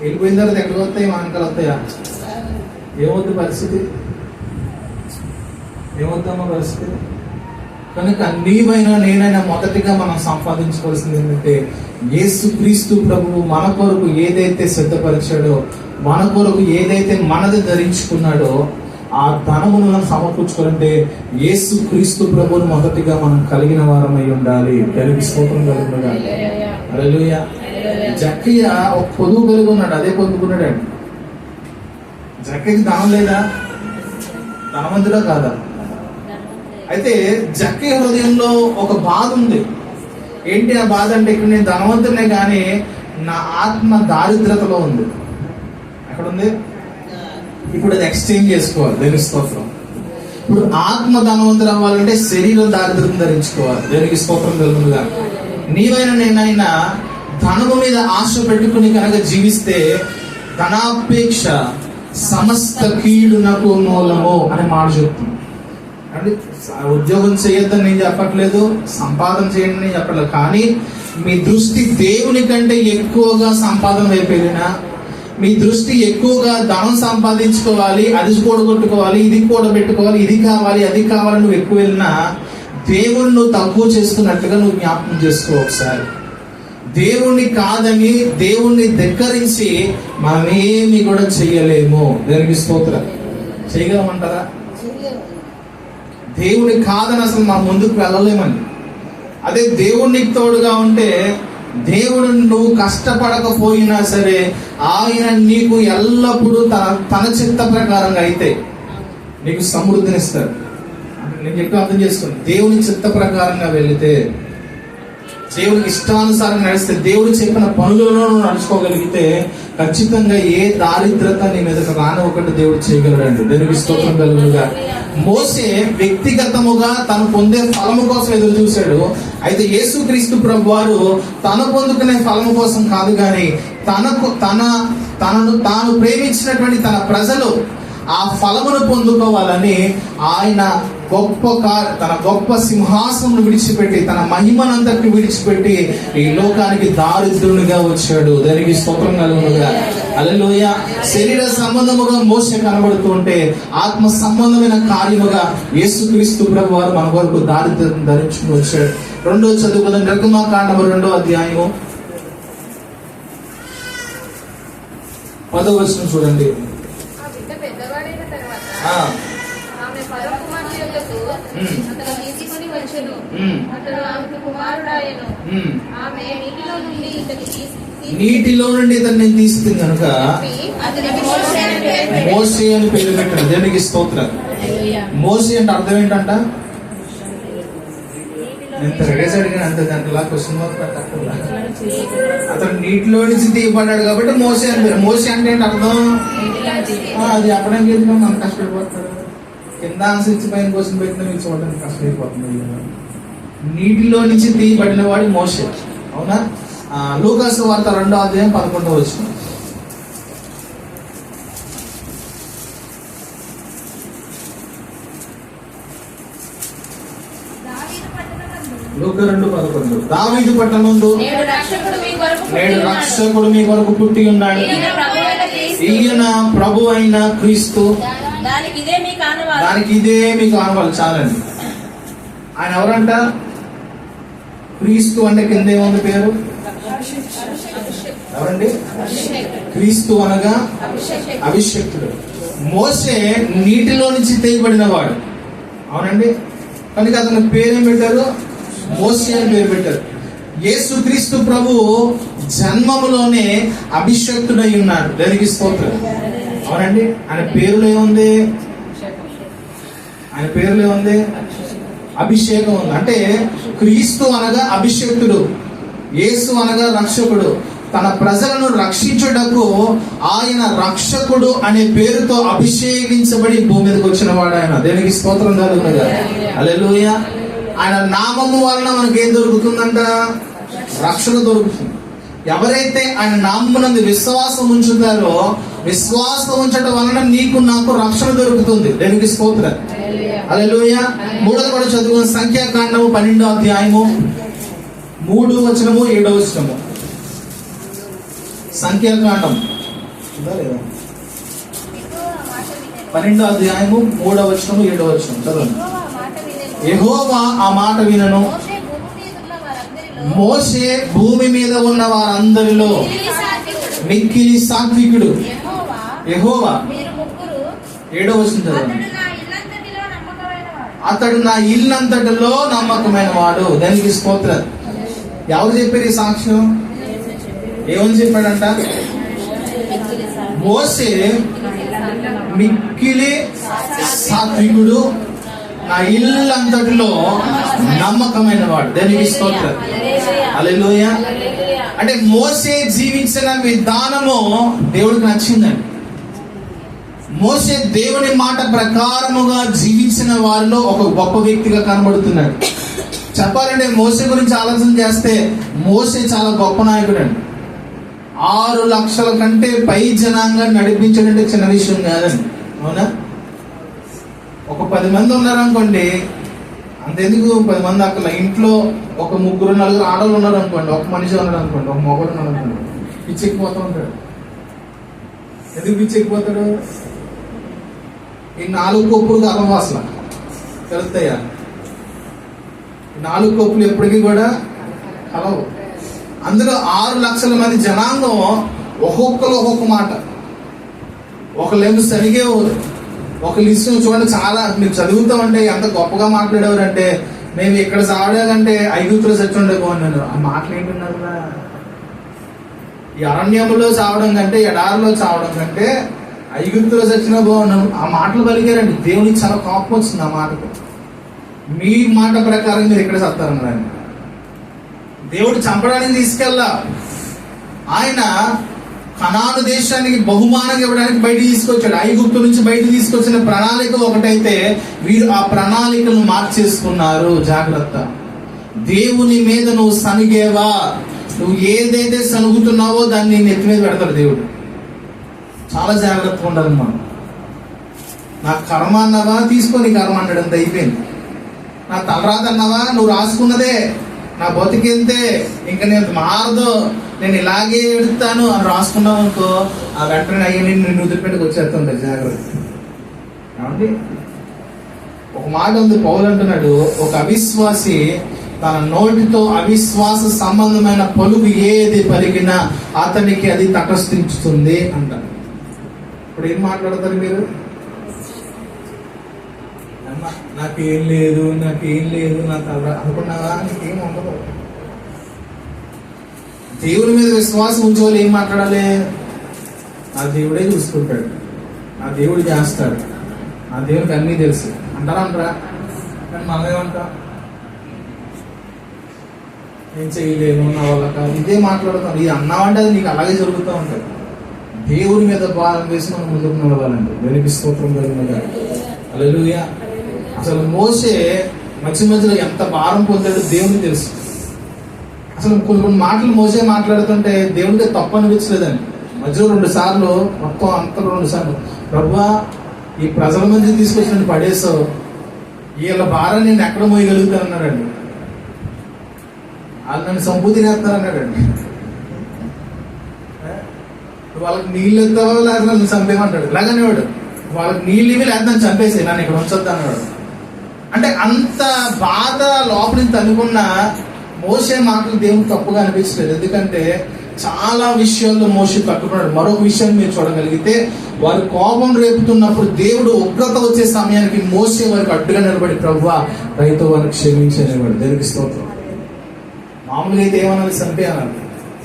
వెళ్ళిపోయిన తర్వాత ఎక్కడికి వస్తాయి? మా అంకలు వస్తాయా? ఏమవుతుంది పరిస్థితి? ఏమవుతామా పరిస్థితి? కనుక నీవైనా నేనైనా మొదటిగా మనం సంపాదించుకోవాల్సింది ఏంటంటే యేసుక్రీస్తు ప్రభువు మన కొరకు ఏదైతే సిద్ధపరిచాడో, మన కొరకు ఏదైతే మనది ధరించుకున్నాడో ఆ ధనమును మనం సమకూర్చుకోవాలంటే యేసుక్రీస్తు ప్రభువును మొదటిగా మనం కలిగిన వారమై ఉండాలి. కలిగి స్తోత్రం కలుగునుగా. హల్లెలూయా. జక్కయ్య ఒక పొదుగు కలిగి ఉన్నాడు, అదే పొందుకున్నాడు అండి. జక్కయ్యకి ధనం లేదా? ధనవంతుడా కాదా? అయితే జక్కయ్య హృదయంలో ఒక బాధ ఉంది. ఏంటి ఆ బాధ అంటే, ఇక్కడ నేను ధనవంతునే కానీ నా ఆత్మ దారిద్రతలో ఉంది. ఎక్కడ ఉంది? ఇప్పుడు అది ఎక్స్చేంజ్ చేసుకోవాలి. దేనికి స్తోత్రం. ఇప్పుడు ఆత్మ ధనవంతులు అవ్వాలంటే శరీరం దారిద్రతం ధరించుకోవాలి. దేనికి స్తోత్రం కలుగునుగా. నీవైనా నేనైనా ధనము మీద ఆశ పెట్టుకుని కనుక జీవిస్తే ధనాపేక్ష సమస్త కీడునకు మూలము అనే మాట చెప్తుంది. అంటే ఉద్యోగం చేయొద్దని నేను చెప్పట్లేదు, సంపాదన చేయండి నేను చెప్పట్లేదు. కానీ మీ దృష్టి దేవుని కంటే ఎక్కువగా సంపాదన వైపు వెళ్ళినా, మీ దృష్టి ఎక్కువగా ధనం సంపాదించుకోవాలి, అది కూడగొట్టుకోవాలి, ఇది కూడబెట్టుకోవాలి, ఇది కావాలి, అది కావాలి, నువ్వు ఎక్కువ వెళ్ళినా దేవుణ్ణి నువ్వు తక్కువ చేసుకున్నట్టుగా నువ్వు జ్ఞాపకం చేసుకో ఒకసారి. దేవుణ్ణి కాదని దేవుణ్ణి ధిక్కరించి మనం ఏమి కూడా చెయ్యలేము. దేనికి స్తోత్రం. చేయగలమంటారా? దేవుని కాదని అసలు మనం ముందుకు వెళ్ళలేమండి. అదే దేవునికి తోడుగా ఉంటే దేవుడు నువ్వు కష్టపడకపోయినా సరే ఆయన నీకు ఎల్లప్పుడూ తన చిత్త ప్రకారంగా అయితే నీకు సమృద్ధినిస్తాడు. నేను చెప్పి అర్థం చేసుకోండి. దేవుని చిత్త ప్రకారంగా వెళితే, దేవునికి ఇష్టానుసారం నడిస్తే, దేవుడు చెప్పిన పనులలో నడుచుకోగలిగితే ఖచ్చితంగా ఏ దారిద్రత నీ మీదకి రానివ్వకుండా దేవుడు చేయగలడండి. దేవునికి స్తోత్రం కలుగునుగా. మోసే వ్యక్తిగతముగా తను పొందే ఫలము కోసం ఎదురు చూశాడు. అయితే యేసుక్రీస్తు ప్రభు వారు తను పొందుకునే ఫలము కోసం కాదు, కానీ తనను తాను ప్రేమించినటువంటి తన ప్రజలు ఆ ఫలమును పొందుకోవాలని ఆయన తన గొప్ప సింహాసనం విడిచిపెట్టి, తన మహిమనంతటిని విడిచిపెట్టి ఈ లోకానికి దారిద్రునిగా వచ్చాడు. దానికి స్తోత్రం కలుగునుగా. హల్లెలూయా. శరీర సంబంధముగా మోసే కనబడుతూ ఉంటే ఆత్మ సంబంధమైన కార్యముగా యేసుక్రీస్తు ప్రభు వారు మన వరకు దారిద్ర్యం ధరించుకుని వచ్చాడు. రెండో చదువుకుందాం. నిర్గమకాండము 2వ అధ్యాయము 10వ వచనం చూడండి. నీటిలో నుండి ఇతన్ని తీసుకుంది కనుక మోసే అని పేరు పెట్టాడు. దేవునికి స్తోత్రం. మోసే అంటే అర్థం ఏంటంట? ఎంత రెడీస్ అడిగిన అంత దాంట్లో క్వశ్చన్ మార్క్ పెట్టకుండా అతను నీటిలో నుంచి తీయబడ్డాడు కాబట్టి మోసే అని పేరు. మోసే అంటే ఏంటి అర్థం? అది చెప్పడానికి మనం కష్టపడిపోతాడు. కింద ఆన్సర్ పైన క్వశ్చన్ పెట్టిన మీకు చూడడానికి కష్టమైపోతుంది. నీటిలో నుంచి తీయబడిన వాడు మోసే. అవునా? లూకాసు వార్త 2వ అధ్యాయం 11వ వచనం. లూకా 2:11. దావీదు పట్టణమందు నేడు రక్షకుడు మీ కొరకు పుట్టి ఉన్నాడు, ఈయన ప్రభు అయిన క్రీస్తు. దానికి ఇదే మీకు ఆనవాళ్ళు. చాలండి. ఆయన ఎవరంట? క్రీస్తు అంటే కింద ఏముంది పేరు? ఎవరండి? క్రీస్తు అనగా అభిషేక్తుడు. మోసే నీటిలో నుంచి తీయబడిన వాడు. అవునండి. కనుక అతని పేరేం పెట్టారు? మోసే అని పేరు పెట్టారు. యేసుక్రీస్తు ప్రభు జన్మములోనే అభిషేక్తుడై ఉన్నాడు. దానికి స్తోత్రం. అవునండి. ఆయన పేరులో ఏముంది? ఆయన పేరులో ఏముంది? అభిషేకం ఉంది. అంటే క్రీస్తు అనగా అభిషేక్తుడు, యేసు అనగా రక్షకుడు. తన ప్రజలను రక్షించుటకు ఆయన రక్షకుడు అనే పేరుతో అభిషేకించబడి భూమి మీదకి వచ్చిన వాడు ఆయన. దేనికి స్తోత్రం కలుగునుగా. హల్లెలూయా. ఆయన నామము వలన మనకి ఏం దొరుకుతుందంట? రక్షణ దొరుకుతుంది. ఎవరైతే ఆయన నామమునందు విశ్వాసం ఉంచుతారో, విశ్వాసం ఉంచడం వలన నీకు నాకు రక్షణ దొరుకుతుంది. దేనికి స్తోత్రం. హల్లెలూయా. 3వ కూడా చదువు. సంఖ్యాకాండము 12వ అధ్యాయము 3వ వచనము 7వ వచనము. సంఖ్యాకాండం 12వ అధ్యాయము 3వ వచనము 7వ వచనం చదవండి. యెహోవా ఆ మాట వినను. మోషే భూమి మీద ఉన్న వారందరిలో మిక్కిలి సాత్వికుడు. యెహోవా 7వ వచనం చదవండి. అతడు నా ఇల్లంతటిలో నమ్మకమైన వాడు. దానికి స్తోత్రం. ఎవరు చెప్పారు ఈ సాక్ష్యం? ఏమని చెప్పాడంట? మోషే మిక్కిలి సాత్వికుడు, నా ఇల్లంతటిలో నమ్మకమైన వాడు. దానికి స్తోత్రం. హల్లెలూయా. అంటే మోషే జీవించిన విధానము దేవుడికి నచ్చిందండి. మోషే దేవుని మాట ప్రకారముగా జీవించిన వారిలో ఒక గొప్ప వ్యక్తిగా కనబడుతున్నాడు. చెప్పాలంటే మోషే గురించి ఆలోచన చేస్తే మోషే చాలా గొప్ప నాయకుడు అండి. 6 లక్షల కంటే పై జనాంగాన్ని నడిపించాడంటే చిన్న విషయం కాదండి. అవునా? ఒక 10 మంది ఉన్నారనుకోండి, అంతెందుకు 10 మంది అక్కడ ఇంట్లో ఒక 3, 4 ఆడవాళ్ళు ఉన్నారు అనుకోండి, ఒక మనిషి ఉన్నాడు అనుకోండి, ఒక మొగడు ఉన్నాడు అనుకోండి, పిచ్చెక్కిపోతూ ఉంటాడు. ఎందుకు పిచ్చెక్కిపోతాడు? ఈ 4 కొప్పులు కలవు అసలు తెలుస్తాయా? 4 కొప్పులు ఎప్పటికీ కూడా కలవు. అందులో 6 లక్షల మంది జనాంగం ఒక్కొక్కరు ఒక్కొక్క మాట. ఒకళ్ళేమో సరిగే ఒక లిస్ట్ చూడండి. చాలా మీరు చదువుతామంటే ఎంత గొప్పగా మాట్లాడేవారు అంటే, మేము ఇక్కడ చావడాలంటే ఐగుప్తులో చచ్చుండే బాగున్నాను. ఆ మాటలు ఏంటున్నారు? ఈ అరణ్యంలో చావడం కంటే, ఎడారిలో చావడం కంటే ఐగుప్తులో చచ్చినా బాగున్నాను. ఆ మాటలు పలికారండి. దేవునికి చాలా కోపం వచ్చింది ఆ మాటకు. మీ మాట ప్రకారం మీరు ఇక్కడ చస్తారన్నారండి. దేవుడు చంపడానికి తీసుకెళ్ళా. ఆయన కనాను దేశానికి బహుమానం ఇవ్వడానికి బయట తీసుకొచ్చాడు. ఐగుప్తు నుంచి బయట తీసుకొచ్చిన ప్రణాళిక ఒకటైతే వీరు ఆ ప్రణాళికను మార్చేసుకున్నారు. జాగ్రత్త. దేవుని మీద నువ్వు సనిగేవా, నువ్వు ఏదైతే సనుగుతున్నావో దాన్ని నెత్తి మీద పెడతాడు దేవుడు. చాలా జాగ్రత్తగా ఉండాలి మనం. నా కర్మ అన్నావా, తీసుకొని కర్మ అన్నాడు, అంత అయిపోయింది. నా తలరాత అన్నావా, నువ్వు రాసుకున్నదే, నా బతికింతే, ఇంకా నేను మారదు, నేను ఇలాగే ఎడుతాను అని రాసుకున్నావు అనుకో, ఆ వెంటనే అయ్యి నేను వదిలిపెట్టుకు వచ్చేస్తుంది. జాగ్రత్త. కాబట్టి ఒక మాట ఉంది, పౌలు అంటున్నాడు, ఒక అవిశ్వాసి తన నోటితో అవిశ్వాస సంబంధమైన పలుకు ఏది పలికినా అతనికి అది తటస్థించుతుంది అంటారు. ఇప్పుడు ఏం మాట్లాడతారు మీరు? నాకేం లేదు, నాకేం లేదు, నా తల అనుకున్నావా? నీకేం ఉండదు. దేవుని మీద విశ్వాసం ఉంచే వాళ్ళు ఏం మాట్లాడాలి? నా దేవుడే చూసుకుంటాడు, నా దేవుడు చేస్తాడు, నా దేవుడికి అన్నీ తెలుసు అంటారా? అంటారా? కానీ మనం ఏమంటాం? నేను చేయలేను, నా వల్ల కాదు, ఇదే మాట్లాడుతాం. ఇది అన్నావంటే అది నీకు అలాగే జరుగుతూ ఉంటుంది. దేవుని మీద భారం వేసి మనం ముందుకు నడవాలండి. దేవునికి స్తోత్రం కలిగినగా. హల్లెలూయా. అసలు మోషే మధ్య మధ్యలో ఎంత భారం పొందాడో దేవునికి తెలుసు. అసలు కొన్ని మాటలు మోసే మాట్లాడుతుంటే దేవుడికి తప్పు అనిపించలేదండి. మధ్యలో 2 సార్లు, మొత్తం అంతా 2 సార్లు, ప్రభువా ఈ ప్రజల మధ్య తీసుకొచ్చిన పడేసావు, వీళ్ళ భారం నేను ఎక్కడ మోయగలుగుతానన్నాడండి. వాళ్ళు నన్ను సంపూర్తి చేస్తారన్నాడండి. వాళ్ళకి నీళ్ళు ఎత్తావో లేదా నన్ను చంపేయమంటాడు. ఇలాగనే వాడు, వాళ్ళకి నీళ్ళు ఇవి లేదా నన్ను చంపేసి నన్ను ఇక్కడ ఉంచొద్దు అన్నాడు. అంటే అంత బాధ లోపలి అనుకున్న మోసే మాటలు దేవునికి తప్పుగా అనిపించలేదు. ఎందుకంటే చాలా విషయాల్లో మోసే కట్టుకున్నాడు. మరొక విషయం మీరు చూడగలిగితే, వారు కోపం రేపుతున్నప్పుడు దేవుడు ఉగ్రత వచ్చే సమయానికి మోసే వారికి అడ్డుగా నిలబడి, ప్రభువా రైతు వారికి క్షమించనేవాడు. దేవునికి స్తోత్రం. మామూలుగా అయితే ఏమన్నా చంపే అన్నాడు,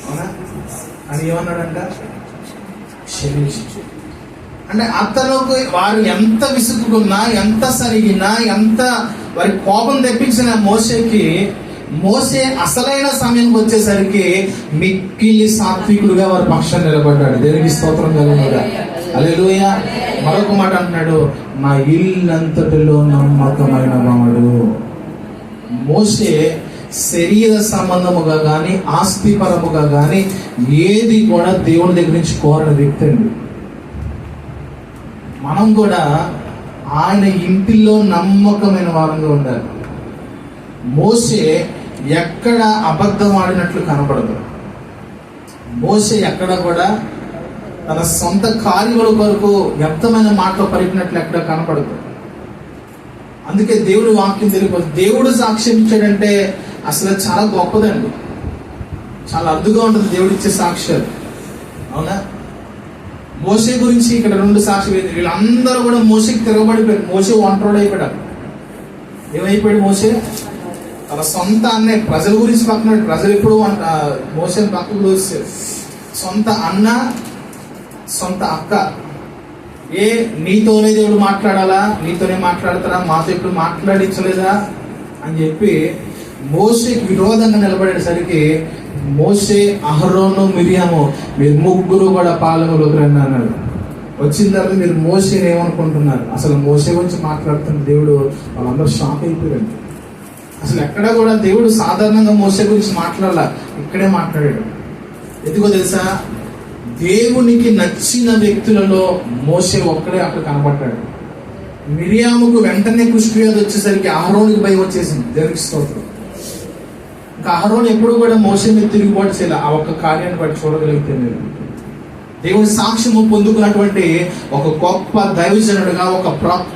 అవునా? అని ఏమన్నాడంట? క్షమించు. అంటే అతనికి వారు ఎంత విసుగుకున్నా, ఎంత సరిగినా, ఎంత వారి కోపం తెప్పించిన మోసే అసలైన సమయానికి వచ్చేసరికి మిక్కిలి సాత్వికుడుగా వారి పక్షాన్ని నిలబడ్డాడు. దేవునికి స్తోత్రం కలుగునుగా. హల్లెలూయా. మరొక మాట అంటున్నాడు, నా ఇల్లంతటిలో నమ్మకమైన వాడు. మోసే శరీర సంబంధముగా కానీ ఆస్తిపరముగా కానీ ఏది కూడా దేవుని దగ్గర నుంచి కోరని వ్యక్తి అండి. మనం కూడా ఆయన ఇంటిలో నమ్మకమైన వారంగా ఉండాలి. మోసే ఎక్కడ అబద్ధం ఆడినట్లు కనపడదు. మోసే ఎక్కడ కూడా తన సొంత కార్యముల కొరకు వ్యక్తమైన మాటలు పలికినట్లు ఎక్కడ కనపడదు. అందుకే దేవుడు వాక్యం తెలియకపోతే దేవుడు సాక్ష్యం ఇచ్చాడంటే అసలు చాలా గొప్పదండి. చాలా అద్దుగా ఉంటుంది దేవుడు ఇచ్చే సాక్ష్యాలు. అవునా? మోషే గురించి ఇక్కడ 2 సాక్ష్యాలు. వీళ్ళందరూ కూడా మోషేకి తిరగబడిపోయారు. మోషే ఒంటరోడు అయిపోయాడు. ఏమైపోయాడు మోషే? తన సొంత అన్నే ప్రజల గురించి పక్కన, ప్రజలు ఎప్పుడు మోషేని పక్కకు దోస్తారు. సొంత అన్న, సొంత అక్క, నీతోనే దేవుడు మాట్లాడాలా, నీతోనే మాట్లాడతారా, మాతో ఎప్పుడు మాట్లాడించలేదా అని చెప్పి మోషేకి విరోధంగా నిలబడేసరికి మోషే, అహరోను, మిరియాము మీరు ముగ్గురు కూడా పాలెంలోకి రండి అన్నాడు. వచ్చిన తర్వాత మీరు మోషేని ఏమనుకుంటున్నారు? అసలు మోషే గురించి మాట్లాడుతున్న దేవుడు వాళ్ళందరూ షాక్ అయిపోయారు. అసలు ఎక్కడ కూడా దేవుడు సాధారణంగా మోషే గురించి మాట్లాడాల, ఇక్కడే మాట్లాడాడు. ఎందుకో తెలుసా? దేవునికి నచ్చిన వ్యక్తులలో మోషే ఒక్కడే అక్కడ కనబడ్డాడు. మిరియాముకు వెంటనే కుష్ఠవ్యాధి వచ్చేసరికి అహరోనుకి భయం వచ్చేసింది. దేవునికి స్తోత్రం. ఇంకా అహరోను ఎప్పుడు కూడా మోషే మీద తిరుగుబాటు చేయాలి. ఆ ఒక్క కార్యాన్ని బట్టి చూడగలిగితే మీరు దేవుని సాక్ష్యము పొందుకున్నటువంటి ఒక గొప్ప దైవజనుడుగా, ఒక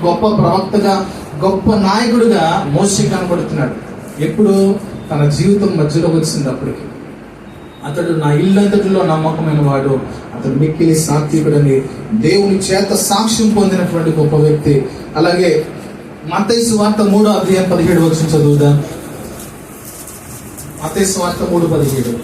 గొప్ప ప్రవక్తగా, గొప్ప నాయకుడిగా మోషే కనబడుతున్నాడు. ఎప్పుడు? తన జీవితం మధ్యలోకి వచ్చింది. అప్పటికి అతడు నా ఇల్లంతటిలో నమ్మకమైన వాడు, అతడు మిక్కిలి సాత్వికుడని దేవుని చేత సాక్ష్యం పొందినటువంటి గొప్ప వ్యక్తి. అలాగే మత్తయి సువార్త 3:17 చదువుదాం. మత్తయి సువార్త 3:17.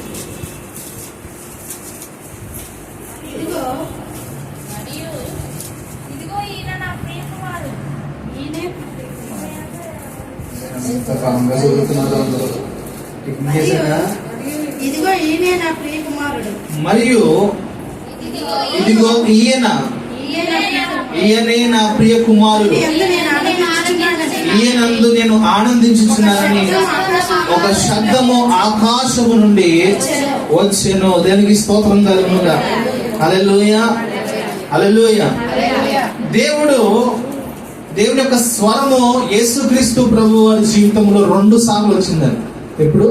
మరియు ఇదిగో ఈయనే నా ప్రియ కుమారుడు, ఈయనందు నేను ఆనందించుచున్నానని ఒక శబ్దము ఆకాశము నుండి వచ్చెను. దేనికి స్తోత్రం కలుగునుగా. హల్లెలూయా, హల్లెలూయా. దేవుని యొక్క స్వరము యేసుక్రీస్తు ప్రభు వారి జీవితంలో 2 సార్లు వచ్చిందని. ఎప్పుడు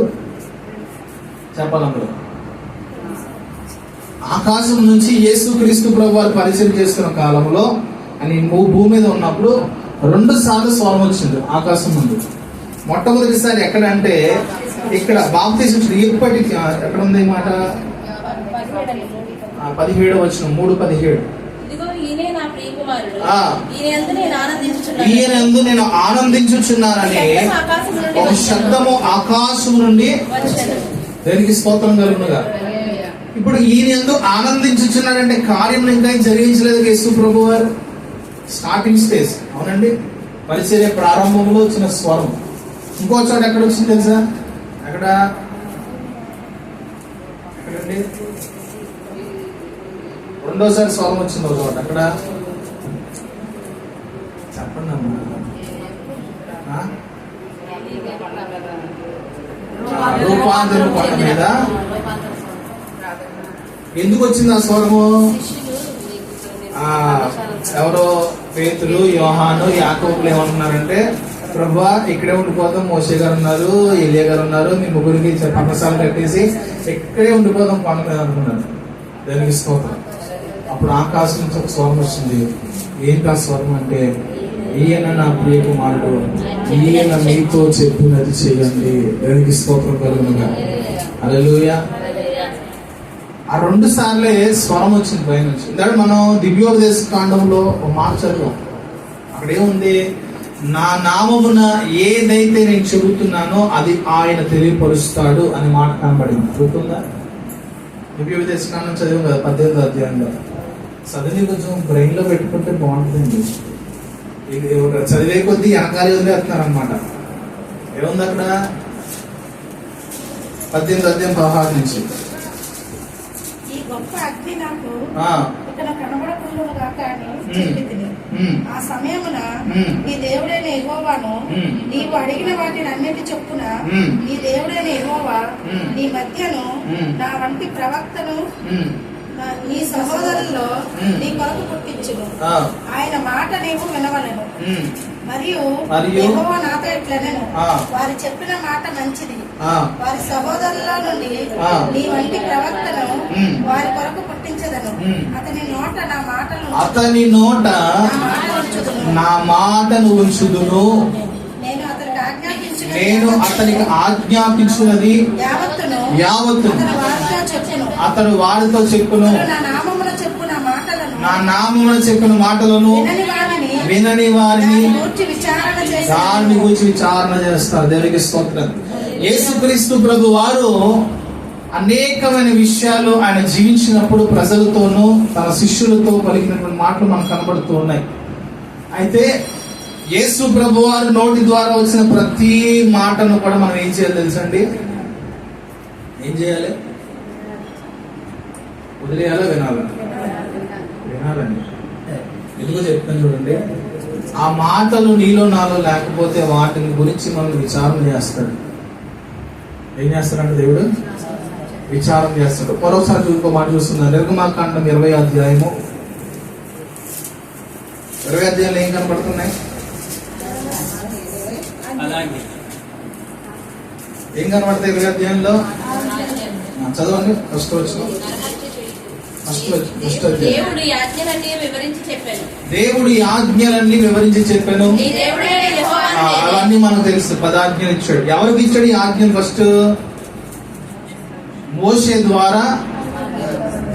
చెప్పాలంటే ఆకాశం నుంచి యేసుక్రీస్తు ప్రభు వారు పరిచయం చేస్తున్న కాలంలో అని భూమి మీద ఉన్నప్పుడు 2 సార్లు స్వరం వచ్చింది ఆకాశం నుండి. మొట్టమొదటిసారి ఎక్కడ అంటే ఇక్కడ బాప్తిజం ఎప్పటికి ఎక్కడ ఉంది ఈ మాట? 17 వచ్చిన 3:17. ఈయనందు నేను ఆనందించుచున్నానని ఒక శబ్దము ఆకాశం నుండి. దేనికి స్తోత్రం కలుగునుగా. ఇప్పుడు ఈయన యందు ఆనందించుచున్నాడంటే కార్యం ఇంకా జరిగించలేదు యేసు ప్రభు వారు. Starting stage. అవునండి, పరిచర్య ప్రారంభంలో వచ్చిన స్వరం. ఇంకో చోట ఎక్కడ వచ్చింది తెలుసా? ఎక్కడండి? రెండోసారి స్వరం వచ్చింది ఒక చోట. అక్కడ చెప్పండి అమ్మా. రూపాంతరం కొండ మీద. ఎందుకు వచ్చింది ఆ స్వరము? ఎవరో పేతురు, యోహాను, యాకోబులు ఏమంటున్నారంటే, ప్రభువా ఇక్కడే ఉండిపోతాం, మోషే గారు ఉన్నారు, ఎలియా గారు ఉన్నారు, మీ ముగ్గురికి పన్నసాలు కట్టేసి ఇక్కడే ఉండిపోతాం కొండ మీద అనుకున్నారు. దానికి స్తోత్రం. అప్పుడు ఆకాశం నుంచి ఒక స్వరం వచ్చింది. ఏంటి ఆ స్వరం అంటే, ఈయన నా ప్రియ కుమారుడు, ఈయన మీతో చెప్పినది చేయండి. దానికి స్తోత్రం కలుగునుగా. హల్లెలూయా. ఆ 2 సార్లే స్వరం వచ్చింది పై నుంచి. ఇందాక మనం దివ్యోపదేశ కాండంలో ఒక మాట చదివాం. అక్కడ ఏముంది? నా నామమున ఏదైతే నేను చెబుతున్నానో అది ఆయన తెలియపరుస్తాడు అనే మాట కనబడింది. గుర్తుందా? దివ్యోపదేశ కాండం చదివాం కదా 18వ అధ్యాయంలో. చదివి కొంచెం బ్రెయిన్ లో పెట్టుకుంటే బాగుంటుంది. చదివే కొద్దీ వెనకాలి వదిలేస్తున్నారు అనమాట. ఏముంది అక్కడ? 18వ అధ్యాయం 16 నుంచి. గొప్ప అగ్ని నాకు ఇక్కడ కనబడకుండా ఆ సమయమున నీ దేవుడైన యెహోవాను నీవు అడిగిన వాటిని అన్నిటి చొప్పున నీ దేవుడైన యెహోవా నీ మధ్యను నా వంటి ప్రవక్తను నీ సహోదరుల్లో నీ కొరకు పుట్టించును. ఆయన మాట నీవు వినవలెను. మరియు యెహోవా నాతో ఇట్లనెను, వారు చెప్పిన మాట మంచిది, వారి సహోదరుల నుండి నీ వంటి ప్రవక్తను వారి కొరకు పుట్టించదను. అతని నోట నా మాటలు ఉంచుదును. నా మాటను ఉంచుదును. నేను అతనికి ఆజ్ఞాపించినది యావత్తును అతడు వారితో చెప్పును. నా నామమున చెప్పిన మాటలను వినని వారిని దాన్ని గురించి విచారణ చేస్తారు. దేవునికి స్తోత్రం. యేసుక్రీస్తు ప్రభు వారు అనేకమైన విషయాలు ఆయన జీవించినప్పుడు ప్రజలతోనూ తన శిష్యులతో పలికినటువంటి మాటలు మనకు కనబడుతూ ఉన్నాయి. అయితే యేసు ప్రభు వారు నోటి ద్వారా వచ్చిన ప్రతి మాటను కూడా మనం ఏం చేయాలి తెలుసండి? ఏం చేయాలి? వదిలేయాలా వినాలా? వినాలండి. ఎందుకో చెప్తాను చూడండి. ఆ మాటలు నీలో నాలో లేకపోతే వాటిని గురించి మనం విచారణ చేస్తాడు. ఏం చేస్తాడంటే దేవుడు విచారం చేస్తాడు. మరోసారి ఇంకో మాట చూస్తున్నాను. నిర్గమాకాండం 20వ అధ్యాయము. 20వ అధ్యాయంలో ఏం కనపడుతున్నాయి? ఏం కనబడతాయి 20వ అధ్యాయంలో? చదవండి. ఫస్ట్ వచ్చిన దేవుడి ఆజ్ఞలన్నీ వివరించి చెప్పాను. అవన్నీ మనకు తెలుసు. 10 ఆజ్ఞలు ఇచ్చాడు. ఎవరికి ఇచ్చాడు ఈ ఆజ్ఞలు? ఫస్ట్ మోషే ద్వారా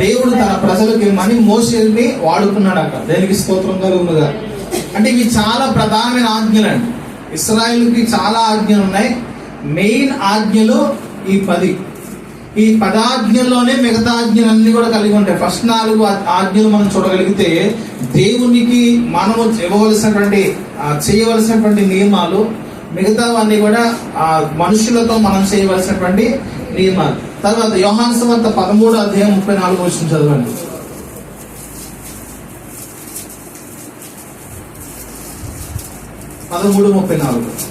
దేవుడు తన ప్రజలకి ఇమ్మని మోషేని వాడుకున్నాడు అక్కడ. దేనికి స్తోత్రం కలుగునుగా. అంటే ఇవి చాలా ప్రధానమైన ఆజ్ఞలు అండి. ఇశ్రాయేలుకి చాలా ఆజ్ఞలు ఉన్నాయి. మెయిన్ ఆజ్ఞలు ఈ 10. ఈ 10 ఆజ్ఞల్లోనే మిగతా ఆజ్ఞలన్నీ కూడా కలిగి ఉంటాయి. ఫస్ట్ 4 ఆజ్ఞలు మనం చూడగలిగితే దేవునికి మనము చేయవలసినటువంటి నియమాలు, మిగతావన్నీ కూడా మనుషులతో మనం చేయవలసినటువంటి నియమాలు. తర్వాత యోహాను సువార్త 13వ అధ్యాయం 34వ వచనం చదవండి. 13:34.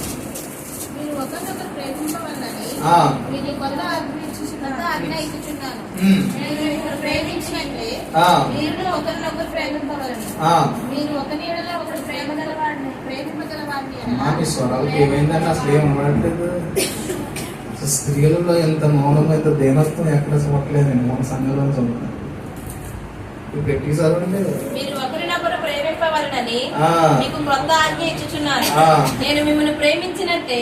స్వరాలకి ఏమైందంటే అసలు ఏం అనట్లేదు. స్త్రీలలో ఎంత మౌనం, ఎంత దేనత్వం ఎక్కడ చూడట్లేదండి. మన సంఘంలో చూడలేదు. పెట్టి చదవండి. మీరు ఒకరినొకరు ప్రేమింపవలెనని మీకు క్రొత్త ఆజ్ఞ ఇచ్చుచున్నాను. నేను మిమ్మల్ని ప్రేమించినట్టే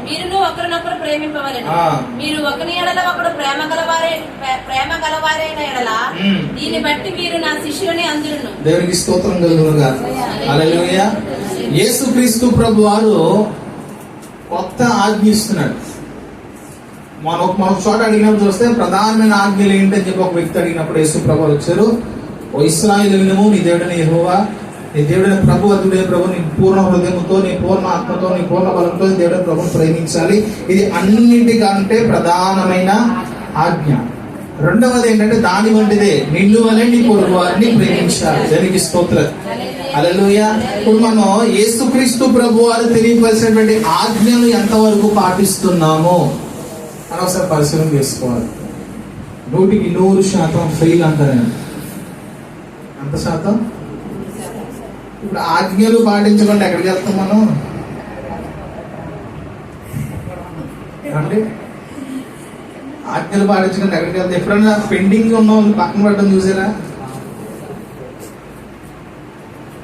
మీరును ఒకరినొకరు ప్రేమింపవలెను. మీరు ఒకరి ఎడల ఒకడు ప్రేమ గలవారైన ఎడల దీన్ని బట్టి మీరు నా శిష్యులని అందురును. దేవునికి స్తోత్రం కలుగునుగా. హల్లెలూయా. యేసుక్రీస్తు ప్రభు వారు కొత్త ఆజ్ఞ ఇస్తున్నాడు. మనం చోట అడిగినప్పుడు చూస్తే ప్రధానమైన ఆజ్ఞలు ఏంటని చెప్పి ఒక వ్యక్తి అడిగినప్పుడు యేసు ప్రభు వచ్చారు. ఓ ఇశ్రాయేలు వినుము, నీ దేవుడైన యెహోవా, నీ దేవుడైన ప్రభు అతుడే ప్రభు, నీ పూర్ణ హృదయంతో, నీ పూర్ణ ఆత్మతో, నీ పూర్ణ బలంతో నీ దేవుడైన ప్రభుని ప్రేమించాలి. ఇది అన్నింటికంటే ప్రధానమైన ఆజ్ఞ. రెండవది ఏంటంటే దాని వంటిదే, నిన్ను వలె నీ పొరుగు వారిని ప్రేమించాలి. దానికి స్తోత్రం. హల్లెలూయా. ఇప్పుడు మనం యేసుక్రీస్తు ప్రభు వారు తెలియపరిచినటువంటి ఆజ్ఞలు ఎంతవరకు పాటిస్తున్నామో అని ఒకసారి పరిశీలన చేసుకోవాలి. 100% ఫెయిల్ అంటారండి. ఎంత శాతం? ఇప్పుడు ఆజ్ఞలు పాటించకుండా ఎక్కడికి వెళ్తాం మనం? ఏమండి? ఆజ్ఞలు పాటించకుండా ఎక్కడికి వెళ్తాం? ఎప్పుడైనా పెండింగ్ ఉన్న వాళ్ళు పక్కన పడడం చూసారా?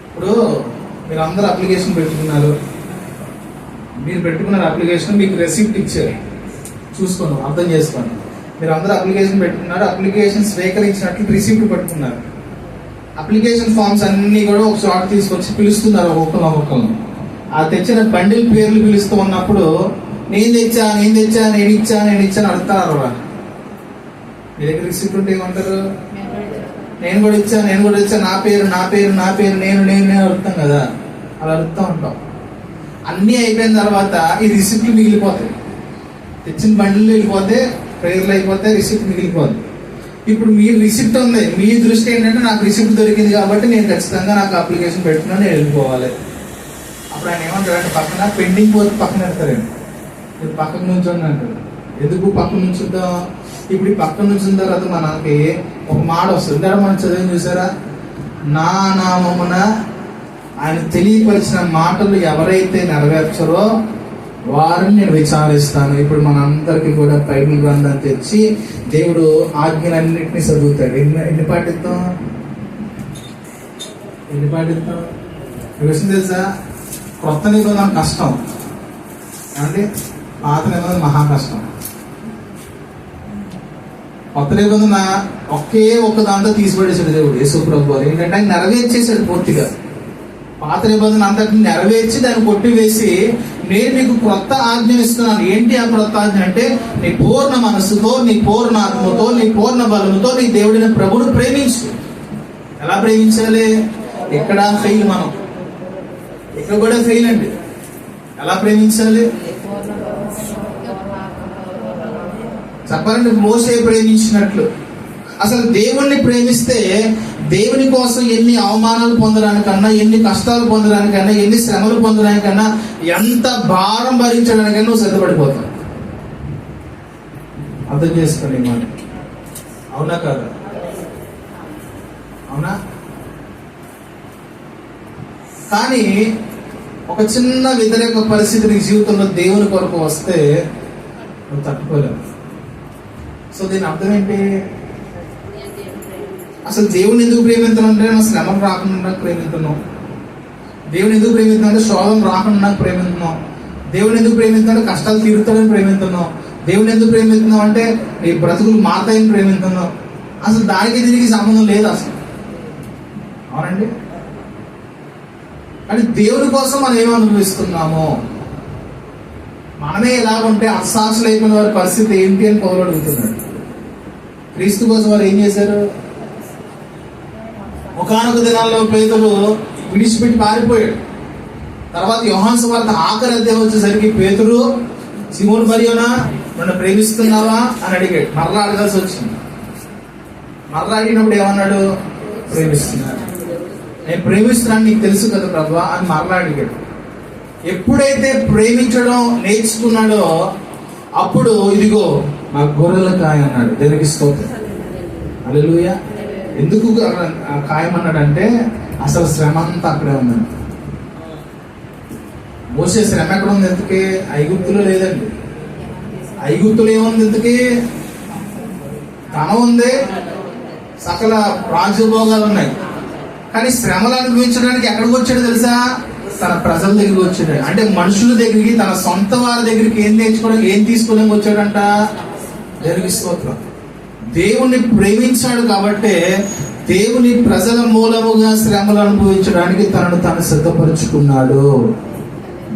ఇప్పుడు మీరు అందరూ అప్లికేషన్ పెట్టుకున్నారు. మీరు పెట్టుకున్నారు అప్లికేషన్, మీకు రెసిప్ట్ ఇచ్చారు. చూసుకోండి, అర్థం చేసుకోండి. మీరు అందరూ అప్లికేషన్ పెట్టుకున్నారు. అప్లికేషన్ స్వీకరించినట్లు రిసిప్ట్ పెట్టుకున్నారు. అప్లికేషన్ ఫామ్స్ అన్ని కూడా ఒక చోట తీసుకొచ్చి పిలుస్తున్నారు ఒక్కొక్కరు. ఆ తెచ్చిన బండిల్ పేర్లు పిలుస్తూ ఉన్నప్పుడు నేను తెచ్చా అడుగుతారు. మీ దగ్గర రిసిప్ట్ ఉంటే ఏమంటారు? నేను కూడా ఇచ్చా, నా పేరు నేను అడుగుతాం కదా. అలా అడుగుతూ ఉంటాం. అన్నీ అయిపోయిన తర్వాత ఈ రిసిప్ట్లు మిగిలిపోతాయి. తెచ్చిన బండిలు వెళ్ళిపోతే, ప్రేయర్లు అయిపోతే రిసిప్ట్ మిగిలిపోతుంది. ఇప్పుడు మీ రిసిప్ట్ ఉంది, మీ దృష్టి ఏంటంటే నాకు రిసిప్ట్ దొరికింది కాబట్టి నేను ఖచ్చితంగా నాకు అప్లికేషన్ పెట్టుకున్నా నేను వెళ్ళిపోవాలి. అప్పుడు ఆయన ఏమంటారంటే పక్కన పెండింగ్ పోతే పక్కన పెడతారండి. మీరు పక్కన నుంచోండి అంటారు. ఎందుకు పక్కన నుంచుంటాం? ఇప్పుడు ఈ పక్కన నుంచిన తర్వాత మనకి ఒక మాట వస్తుంది. మనం చదివి చూసారా? నా నామమున ఆయన తెలియపరిచిన మాటలు ఎవరైతే నెరవేర్చరో వారిని నేను విచారిస్తాను. ఇప్పుడు మనందరికీ కూడా బైబిల్ గ్రంథం తెచ్చి దేవుడు ఆజ్ఞలన్నింటినీ చదువుతాడు. ఎన్ని పాటిస్తాం? ఈ విషయం తెలుసా, కొత్త నిబంధన కష్టం అంటే పాత నిబంధన మహా కష్టం. కొత్త నిబంధన ఒకే ఒక్క దాంట్లో తీసిపడేసాడు దేవుడు యేసు ప్రభు వారు. ఏంటంటే ఆయన నెరవేర్చేసాడు పూర్తిగా. పాత నిబంధన అంతటిని నెరవేర్చి దాన్ని కొట్టివేసి నేను నీకు క్రొత్త ఆజ్ఞ ఇస్తున్నాను. ఏంటి ఆ క్రొత్త ఆజ్ఞ అంటే, నీ పూర్ణ మనస్సుతో, నీ పూర్ణ ఆత్మతో, నీ పూర్ణ బలముతో నీ దేవుడిని ప్రభువును ప్రేమించు. ఎలా ప్రేమించాలి? ఇక్కడ ఫెయిల్, మనం ఇక్కడ కూడా ఫెయిల్ అండి. ఎలా ప్రేమించాలి చెప్పాలంటే, మోసే ప్రేమించినట్లు. అసలు దేవుణ్ణి ప్రేమిస్తే దేవుని కోసం ఎన్ని అవమానాలు పొందడానికన్నా, ఎన్ని కష్టాలు పొందడానికన్నా, ఎన్ని శ్రమలు పొందడానికన్నా, ఎంత భారం భరించడానికన్నా నువ్వు సిద్ధపడిపోతావు. అర్థం చేసుకోండి మాట. అవునా కాదా? అవునా? కానీ ఒక చిన్న వ్యతిరేక పరిస్థితి నీ జీవితంలో దేవుని కొరకు వస్తే నువ్వు తట్టుకోలేవు. సో దీని అర్థం ఏంటి? అసలు దేవుని ఎందుకు ప్రేమిస్తున్నావు అంటే, నా శ్రమలు రాకుండా ప్రేమిస్తున్నావు. దేవుని ఎందుకు ప్రేమిస్తున్నావు అంటే, శోధం రాకుండా ప్రేమిస్తున్నావు. దేవుని ఎందుకు ప్రేమిస్తున్నావు అంటే, కష్టాలు తీరుతాడని ప్రేమిస్తున్నావు. దేవుని ఎందుకు ప్రేమిస్తున్నావు అంటే, నీ బ్రతుకులు మాతాయని ప్రేమిస్తున్నావు. అసలు దానికి దీనికి సంబంధం లేదు అసలు. అవునండి? కానీ దేవుని కోసం మనం ఏమి అనుభవిస్తున్నామో, మనమే ఎలాగుంటే అసాక్షులు అయిపోయిన వారి పరిస్థితి ఏంటి అని పౌలు అడుగుతున్నాడు. క్రీస్తు కోసం వారు ఏం చేశారు? ఒకానొక దినాల్లో పేతురు విడిచిపెట్టి పారిపోయాడు. తర్వాత యోహాను సువార్త ఆఖరి అధ్యాయం వచ్చేసరికి పేతురు, సిమోను మరియోనా నన్ను ప్రేమిస్తున్నావా అని అడిగాడు. మరలా అడగాల్సి వచ్చింది. మరలా అడిగినప్పుడు ఏమన్నాడు? ప్రేమిస్తున్నాను. నేను ప్రేమిస్తున్నాను, నీకు తెలుసు కదా ప్రభువా అని మరలా అడిగాడు. ఎప్పుడైతే ప్రేమించడం నేర్చుకున్నాడో అప్పుడు ఇదిగో మా గొర్రెల కాయ అన్నాడు. దేవునికి స్తోత్రం. హల్లెలూయా. ఎందుకు ఖాయం అన్నాడంటే, అసలు శ్రమ అంతా అక్కడే ఉందండి. మోసే శ్రమ ఎక్కడ ఉంది? ఎందుకే? ఐగుప్తులో లేదండి. ఐగుప్తులో ఏముంది? ఎందుకే? తన ఉంది, సకల రాజ్యభోగాలు ఉన్నాయి. కానీ శ్రమలు అనుభవించడానికి ఎక్కడికి వచ్చాడు తెలుసా? తన ప్రజల దగ్గరికి వచ్చాడు. అంటే మనుషుల దగ్గరికి, తన సొంత వారి దగ్గరికి ఏం నేర్చుకోవడం, ఏం తీసుకోవడానికి వచ్చాడంట. దేవునికి స్తోత్రం. దేవుణ్ణి ప్రేమించాడు కాబట్టి దేవుని ప్రజల మూలముగా శ్రమలు అనుభవించడానికి తనను తాను సిద్ధపరుచుకున్నాడు.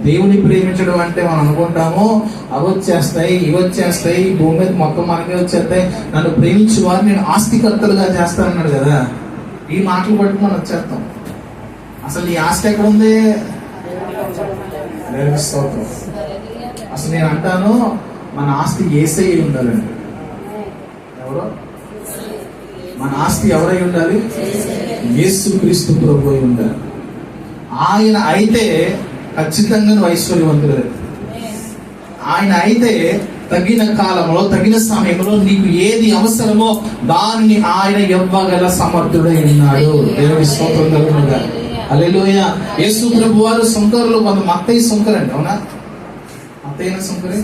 దేవుని ప్రేమించడం అంటే మనం అనుకుంటాము, అవి వచ్చేస్తాయి, ఇవి వచ్చేస్తాయి, భూమి మీద మొత్తం మనకే వచ్చేస్తాయి, నన్ను ప్రేమించే వారు నేను ఆస్తికర్తలుగా చేస్తానన్నాడు కదా. ఈ మాటలు బట్టి మనం వచ్చేస్తాం. అసలు ఈ ఆస్తి ఎక్కడ ఉంది? అసలు నేను అంటాను, మన ఆస్తి యేసయ్య ఉండాలండి. ఎవరో మన ఆస్తి ఎవరై ఉండాలి? యేసుక్రీస్తు ప్రభువై ఉండాలి. ఆయన అయితే ఖచ్చితంగా నువ్వు ఐశ్వర్యవంతుడు. ఆయన అయితే తగిన కాలంలో, తగిన సమయంలో నీకు ఏది అవసరమో దానిని ఆయన ఇవ్వగల సమర్థుడై ఉన్నాడు. దేవుని స్తోత్రం కలుగునుగా. హల్లెలూయా. యేసు ప్రభు వారు సుంకరులు, కొంత మత్తయి సుంకరండి. అవునా? మత్తయిన సుంకరే.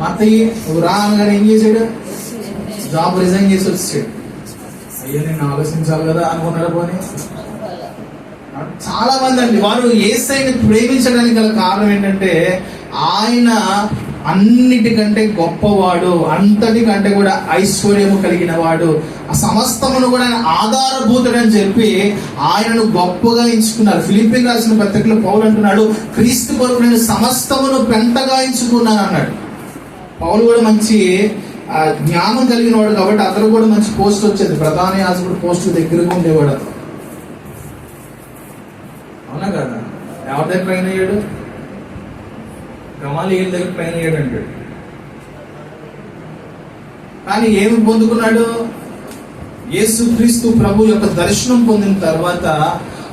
మత్తయి నువ్వు రా అనగానే ఏం చేశాడు? జాబ్ రిజైన్ చేసి వచ్చాడు. అయ్యో నేను ఆలోచించాలి కదా అనుకున్నాడు. పోనీ చాలా మంది అండి వారు యేసయ్యని ప్రేమించడానికి గల కారణం ఏంటంటే, ఆయన అన్నిటికంటే గొప్పవాడు, అంతటికంటే కూడా ఐశ్వర్యము కలిగిన వాడు, ఆ సమస్తమును కూడా ఆయన ఆధారభూతుడని చెప్పి ఆయనను గొప్పగా ఎంచుకున్నారు. ఫిలిప్పీకి రాసిన పత్రికలో పౌలు అంటున్నాడు, క్రీస్తు కొరకు నేను సమస్తమును పెంటగా ఎంచుకున్నాను అన్నాడు. పౌలు కూడా మంచి జ్ఞానం కలిగిన వాడు కాబట్టి అతను కూడా మంచి పోస్ట్ వచ్చేది. ప్రధాన యాజకుడు పోస్ట్ దగ్గరగా ఉండేవాడు అతను. అవునా కదా? ఎవరి దగ్గర ట్రైన్ అయ్యాడు? గమాలియేలు దగ్గర ట్రైన్ అయ్యాడు అంటాడు. కానీ ఏమి పొందుకున్నాడు? యేసుక్రీస్తు ప్రభు యొక్క దర్శనం పొందిన తర్వాత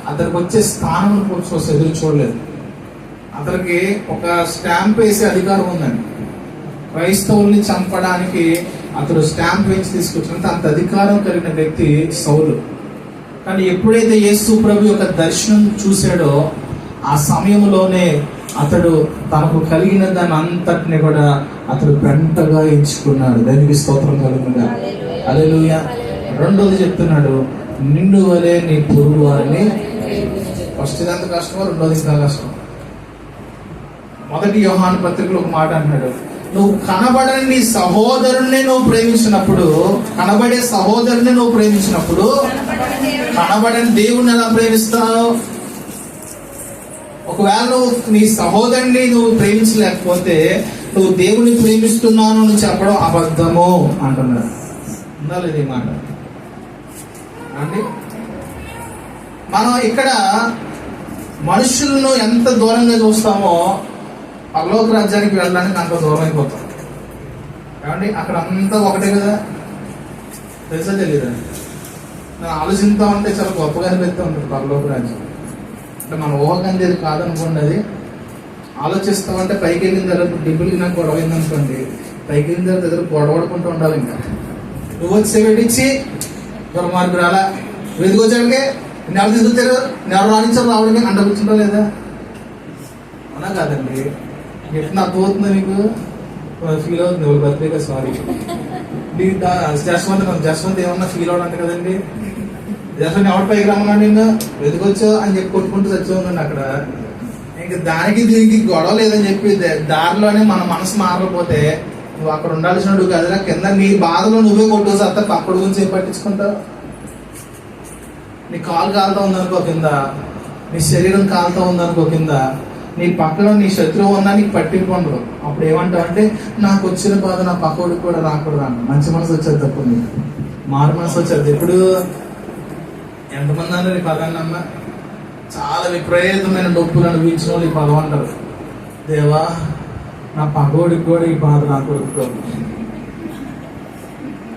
అతనికి వచ్చే స్థానం కోసం ఎదురు చూడలేదు. అతనికి ఒక స్టాంప్ వేసే అధికారం ఉందండి. క్రైస్తవుల్ని చంపడానికి అతడు స్టాంప్ వేసి తీసుకొచ్చినంత అంత అధికారం కలిగిన వ్యక్తి సౌలు. కానీ ఎప్పుడైతే యేసు ప్రభు యొక్క దర్శనం చూశాడో ఆ సమయంలోనే అతడు తనకు కలిగిన దాని అంతటిని కూడా అతడు పెంటగా ఎంచుకున్నాడు. దానికి స్తోత్రం కలుగునుగా. హల్లెలూయా. రెండోది చెప్తున్నాడు, నిన్ను వలె నీ పొరుగు వారిని ఫస్ట్ ఎంత కష్టమో రెండోది ఇంకా కష్టం. మొదటి యోహాను పత్రికలో ఒక మాట అంటున్నాడు, నువ్వు కనబడని నీ సహోదరుణ్ణి నువ్వు ప్రేమించినప్పుడు, కనబడే సహోదరుని నువ్వు ప్రేమించినప్పుడు కనబడని దేవుణ్ణి ఎలా ప్రేమిస్తావు? ఒకవేళ నువ్వు నీ సహోదరుని నువ్వు ప్రేమించలేకపోతే నువ్వు దేవుని ప్రేమిస్తున్నాను అని చెప్పడం అబద్ధము అంటున్నాడు. ఉందా లేదు ఈ మాట అండి? మనం ఇక్కడ మనుషులను ఎంత దూరంగా చూస్తామో పరలోక రాజ్యానికి వెళ్ళడానికి అంత దూరం అయిపోతాం. కాబట్టి అక్కడ అంతా ఒకటే కదా, తెలుసా తెలీదా? నేను ఆలోచిస్తా ఉంటే చాలా గొప్పగా అనిపిస్తూ ఉంటుంది పరలోక రాజ్యం. అంటే మన ఊహకందేది కాదనుకోండి, అది ఆలోచిస్తామంటే పైకి వెళ్ళిన తర్వాత డిబ్బులకి నాకు గొడవ అయిందనుకోండి, పైకి వెళ్ళిన తర్వాత ఎదురు గొడవడుకుంటూ ఉండాలి. ఇంకా నువ్వు వచ్చి పెట్టించి దుర్మార్గుడు అలా వెతుకొచ్చాడికే నెల తీసుకొచ్చారు, నెల రాణించారు రావడానికి అంట కూర్చుంటా లేదా? అవునా కాదండి? ఎట్లా అర్థమవుతుందా మీకు? ఫీల్ అవుతుంది ఎవరు బర్త్డేగా? సారీ జస్వంత్ ఏమన్నా ఫీల్ అవడంట కదండి. జస్వంత్ ఎవరి పైకి రమ్మన్నాడు, నిన్ను వెతుకొచ్చా అని చెప్పి కొట్టుకుంటూ చచ్చి ఉన్నాడు అక్కడ. ఇంక దానికి దీనికి గొడవ లేదని చెప్పి దారిలోనే మన మనసు మారకపోతే నువ్వు అక్కడ ఉండాల్సిన కదా, కింద నీ బాధలో నువ్వే కొట్టుకోవచ్చు. అంతా పక్కడు గురించి ఏం పట్టించుకుంటావు? నీ కాలు కాలుతా ఉందనుకో కింద, నీ శరీరం కాలుతా ఉందనుకో కింద, నీ పక్కన నీ శత్రువు ఉన్నా నీకు పట్టింపు ఉండదు. అప్పుడు ఏమంటావు అంటే, నాకు వచ్చిన బాధ నా పక్కడికి కూడా రాకూడదు అన్న. మంచి మనసు వచ్చేది తప్పు, నీకు మారు మనసు వచ్చేది. ఇప్పుడు ఎంతమంది అన్నారు ఈ పదాన్ని అమ్మ? చాలా విపరీతమైన నొప్పులు అనుభవించిన వాళ్ళు ఈ పదం అంటారు. దేవా, నా పగోడికి కూడా ఈ బాధ రాకూడదు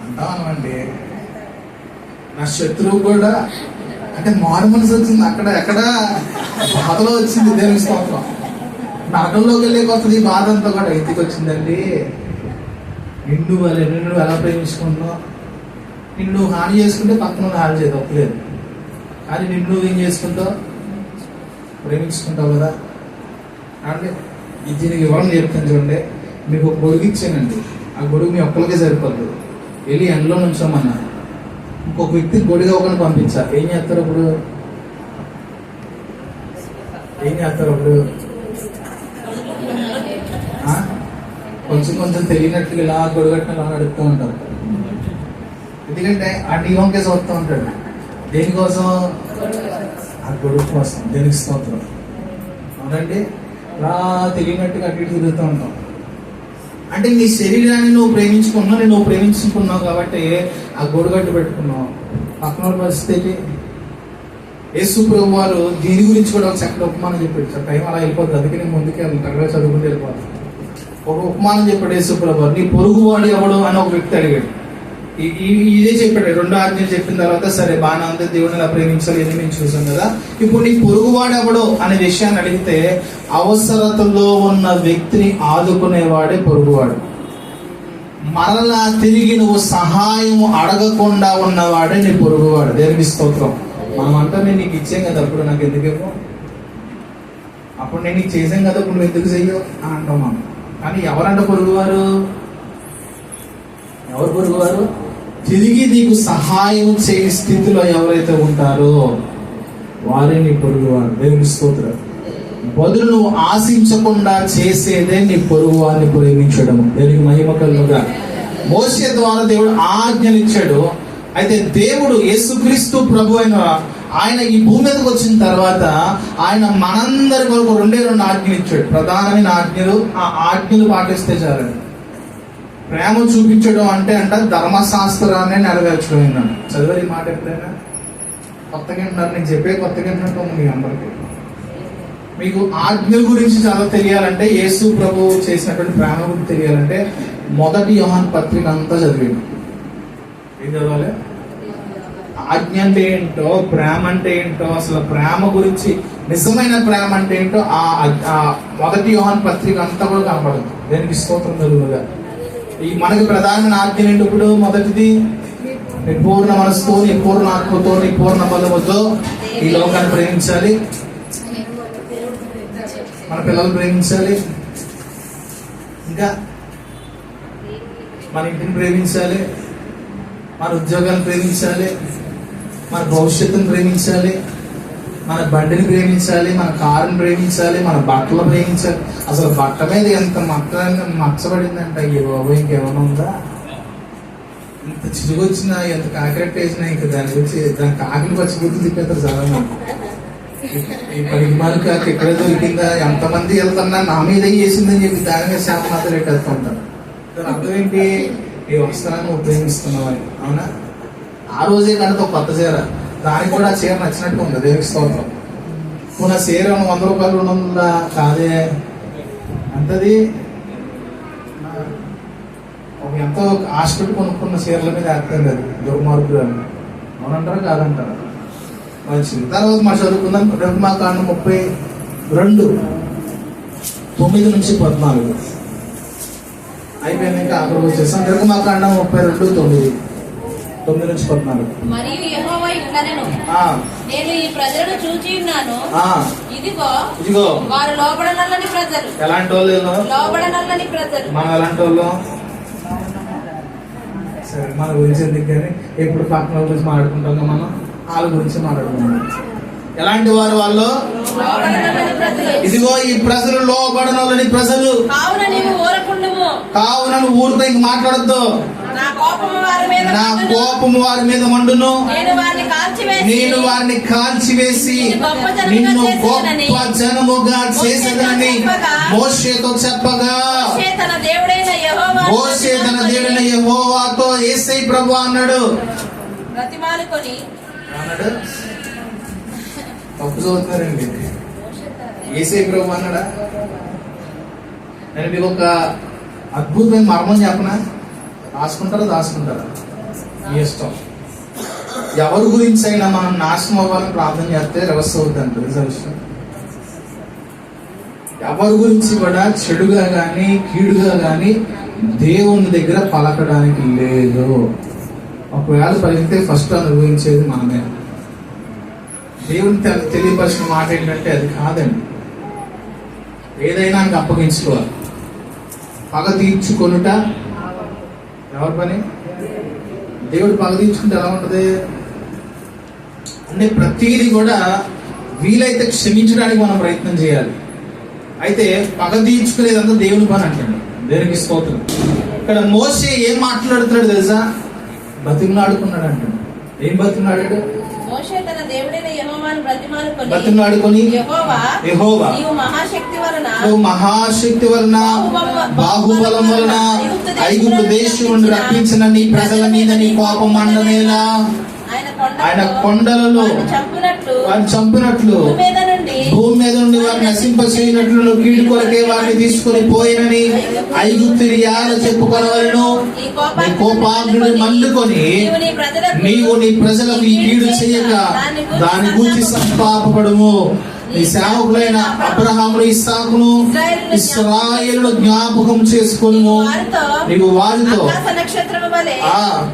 అంటామండి. నా శత్రువు కూడా, అంటే మారు మనసు వచ్చింది అక్కడ, ఎక్కడ బాధలో వచ్చింది. దేవుని స్తోత్రం. నరకంలోకి వెళ్ళే కొత్తది ఈ బాధ అంతా కూడా ఇంటికి వచ్చిందండి. నిన్ను ఎలా ప్రేమించుకుంటున్నావు? నిన్ను హాని చేసుకుంటే పక్కన హాని చేయదు, ఒప్పలేదు. కానీ నిన్ను ఏం చేసుకుంటావు? ప్రేమించుకుంటావు కదా. అంటే దీనికి వివరణ చెప్తాను చూడండి. మీకు ఒక గొడుగు ఇచ్చానండి, ఆ గొడుగు మీ ఒక్కరికే సరిపోతుంది. వెళ్ళి ఎండలో నుంచోమన్నా ఇంకొక వ్యక్తికి గొడుగు ఒకరిని పంపించాలి. ఏం చేస్తారు అప్పుడు? కొంచెం కొంచెం తెలియనట్టుగా ఇలా గొడుగట్టిన ఇలా నడుపుతూ ఉంటారు. ఎందుకంటే ఆ నీవంకే చూస్తూ ఉంటాడు. దేనికోసం? ఆ గొడుగు కోసం. దేనికి స్తోత్రం. అవునండి, ఇలా తెలియనట్టుగా అటు ఇటు తిరుగుతూ ఉంటాం. అంటే నీ శరీరాన్ని నువ్వు ప్రేమించుకున్నావు, నువ్వు ప్రేమించుకున్నావు కాబట్టి ఆ గొడుగట్టు పెట్టుకున్నావు. పక్కన పరిస్థితి యేసు ప్రభు వారు దీని గురించి కూడా ఒక చక్కటి ఉపమానం చెప్పాడు. టైం అలా వెళ్ళిపోతుంది, అందుకే నేను ముందుకే తగ్గ చదువుకుంటూ వెళ్ళిపోతాను. ఒక ఉపమానం చెప్పాడు యేసు ప్రభు వారు. నీ పొరుగువాడు ఎవడు అని ఒక వ్యక్తి అడిగాడు. ఇదే చెప్పాడు. 2 ఆజ్ఞలు చెప్పిన తర్వాత సరే బాగా ఉంది, దేవుడిని ఇలా ప్రేమించాలి, ఇది మేము చూసాం కదా. ఇప్పుడు నీ పొరుగువాడు ఎవడు అనే విషయాన్ని అడిగితే, అవసరతలో ఉన్న వ్యక్తిని ఆదుకునేవాడే పొరుగువాడు. మరలా తిరిగి నువ్వు సహాయం అడగకుండా ఉన్నవాడే నీ పొరుగువాడు. దేవునికి స్తోత్రం. మనం అంతా నేను నీకు ఇచ్చాం కదా, అప్పుడు నాకు ఎందుకేమో, అప్పుడు నేను నీకు చేసాం కదా, ఇప్పుడు నువ్వు ఎందుకు చెయ్యవు అని అంటాం మనం. కానీ ఎవరంట పొరుగువారు? ఎవరు పొరుగువారు? తిరిగి నీకు సహాయం చేయని స్థితిలో ఎవరైతే ఉంటారో వారే నీ పొరుగువారు. దేవుని స్తోత్రం. బదులు నువ్వు ఆశించకుండా చేసేదే నీ పొరుగు వారిని ప్రేమించడం. దేవునికి మహిమ కలుగుగా. మోషే ద్వారా దేవుడు ఆజ్ఞలు ఇచ్చాడు. అయితే దేవుడు యేసుక్రీస్తు ప్రభు అయిన ఆయన ఈ భూమి మీదకి వచ్చిన తర్వాత ఆయన మనందరి కొరకు 2 ఆజ్ఞలు ఇచ్చాడు. ప్రధానమైన ఆజ్ఞలు. ఆ ఆజ్ఞలు పాటిస్తే చాలండి. ప్రేమ చూపించడం అంటే ధర్మశాస్త్రాన్ని నెరవేర్చడం ఏంటంటే, చదివారు ఈ మాట ఎప్పుడైనా? కొత్తగా వింటున్నారు, నేను చెప్పే కొత్తగా వింటున్నాం మీ అందరికీ. మీకు ఆజ్ఞల గురించి చాలా తెలియాలంటే, యేసు ప్రభు చేసినటువంటి ప్రేమ గురించి తెలియాలంటే మొదటి యోహాను పత్రిక అంతా చదివేది. ఏం చదవాలి? ఆజ్ఞ అంటే ఏంటో, ప్రేమ అంటే ఏంటో, అసలు ప్రేమ గురించి, నిజమైన ప్రేమ అంటే ఏంటో ఆ మొదటి యోహాను పత్రిక అంతా కూడా కనపడదు. దేనికి స్తోత్రం కలుగుగా. ఈ మనకి ప్రధానమైన ఆజ్ఞ ఏంటి? ఇప్పుడు మొదటిది, నీ పూర్ణ మనసుతో, నీ పూర్ణ ఆత్మతో, నీ పూర్ణ బలముతో ఈ లోకాన్ని ప్రేమించాలి, మన పిల్లలు ప్రేమించాలి, ఇంకా మన ఇంటిని ప్రేమించాలి, మన ఉద్యోగాన్ని ప్రేమించాలి, మన భవిష్యత్తును ప్రేమించాలి, మన బండిని ప్రేమించాలి, మన కారుని ప్రేమించాలి, మన బట్టలు ప్రేమించాలి. అసలు బట్ట మీద ఎంత మచ్చబడిందంట, ఈ బాబు ఇంకేమైనా ఉందా? ఇంత చిరుగు వచ్చినా, ఎంత కాకిరెట్ వేసినా ఇంకా దాని గురించి దాని కాకిని వచ్చి గుర్తు తిప్పేస్తారు చాలా మంది. ఈ పనికి మనకు ఎక్కడే దొరికిందా, ఎంతమంది వెళ్తున్నా నా మీద వేసిందని చెప్పి దాని మీద శాపనాథ రేటేస్తూ ఉంటారు. దాని అర్థం ఏంటి? ఈ వస్త్రాన్ని ఉపయోగిస్తున్నామని. అవునా? ఆ రోజే కనుక ఒక కొత్త చీర, దానికి కూడా ఆ చీర నచ్చినట్టు ఉంది, దేవునికి స్తోత్రం. పునః చీర 100 రూపాయలు ఉందా? కాదే. అంతది ఒక ఎంతో ఆశపెట్టి కొనుక్కున్న చీరల మీద అర్థం లేదు, దుర్మార్గులు అని. అవునంటారా కాదంటారా? మంచిది. తర్వాత మనం చదువుకుందాం. నిర్గమాకాండం 32 9-14 అయిపోయింది. ఇంకా ఆఖరి వచ్చేసాం. నిర్గమాకాండం 32 9-14. మరియు యెహోవా ఇట్లనెను, నేను ఈ ప్రజలను చూచి ఉన్నాను, ఇదిగో వారు లోబడనల్లని ప్రజలు. ఎలాంటి వాళ్ళు? లోబడనల్లని ప్రజలు. మనం ఎలాంటి వాళ్ళు? సరే, మన గురించి ఎందుకు కానీ ఎప్పుడు పక్కన గురించి మాట్లాడుకుంటాం, మనం వాళ్ళ గురించి మాట్లాడుకుంటాం. ఎలాంటి వారు వాళ్ళు? లోబడనల్లని ప్రజలు. ఇదిగో ఈ ప్రజలు లోబడనల్లని ప్రజలు. కావున నీవు ఊరకుండుము. కావున నువ్వు ఊరితో ఇంక మాట్లాడద్దు. నా కోపము వారి మీద నా మండును. కోపము వారి మీద మండును. నేను వారిని కాల్చివేసి నిన్ను గొప్ప జనముగా చేసేదని మోషేతో చెప్పగా, మోషే తన దేవుడైన యెహోవాతో యేసై ప్రభు అన్నాడు. బ్రతిమాలుకొని అన్నాడు. తప్పు చదువుతారండి. యేసై ప్రభు అన్నాడా? నేను మీకు ఒక అద్భుతమైన మర్మం చెప్పనా? రాసుకుంటారా దాచుకుంటారా? మీ ఇష్టం. ఎవరి గురించి అయినా మనం నాశనం అవ్వాలని ప్రార్థన చేస్తే రివర్స్ అవుతుందంట. విషయం ఎవరి గురించి కూడా చెడుగా గాని కీడుగా గాని దేవుని దగ్గర పలకడానికి లేదు. ఒకవేళ పలికితే ఫస్ట్ అనుభవించేది మనమే. దేవుని తెలియపరిచిన మాట ఏంటంటే అది కాదండి. ఏదైనా ఆయనకు అప్పగించుకోవాలి. పగ తీర్చుకొనుట ఎవరి పని? దేవుడు పగ తీర్చుకుంటే ఎలా ఉంటది అంటే ప్రతిదీ కూడా వీలైతే క్షమించడానికి మనం ప్రయత్నం చేయాలి. అయితే పగ తీర్చుకునేదంతా దేవుని పని అంటాడు. దేవునికి స్తోత్రం. ఇక్కడ మోషే ఏం మాట్లాడుతున్నాడు తెలుసా? బతిమలాడుకున్నాడు అంటాడు. ఏం బతిమలాడాడు? మోషే తన దేవుడైన యెహోవాను బతిమలాడుకొని, యెహోవా నీవు మహాశక్తి వలన బాహుబలం వలన ఐగుప్తు దేశం నుండి రప్పించిన నీ ప్రజల మీద నీ కోపం మండనేలా, ఆయన కొండలలో వారిని చంపినట్లు భూమి మీద నుండి వారిని నశింపచేయనట్లు కీడు కొరకే వారిని తీసుకుని పోయినని ఐగుప్తు చెప్పుకొనవలెను. నీ కోపాగ్ని మండుకొని నీవు నీ ప్రజలకు ఈ కీడు చేయక దాని గురించి సంపాపడము. నీ సేవకులైన అబ్రహామును, ఇస్సాకును, ఇశ్రాయేలును జ్ఞాపకం చేసుకొనుము. నీవు వారితో నక్షత్రము వలె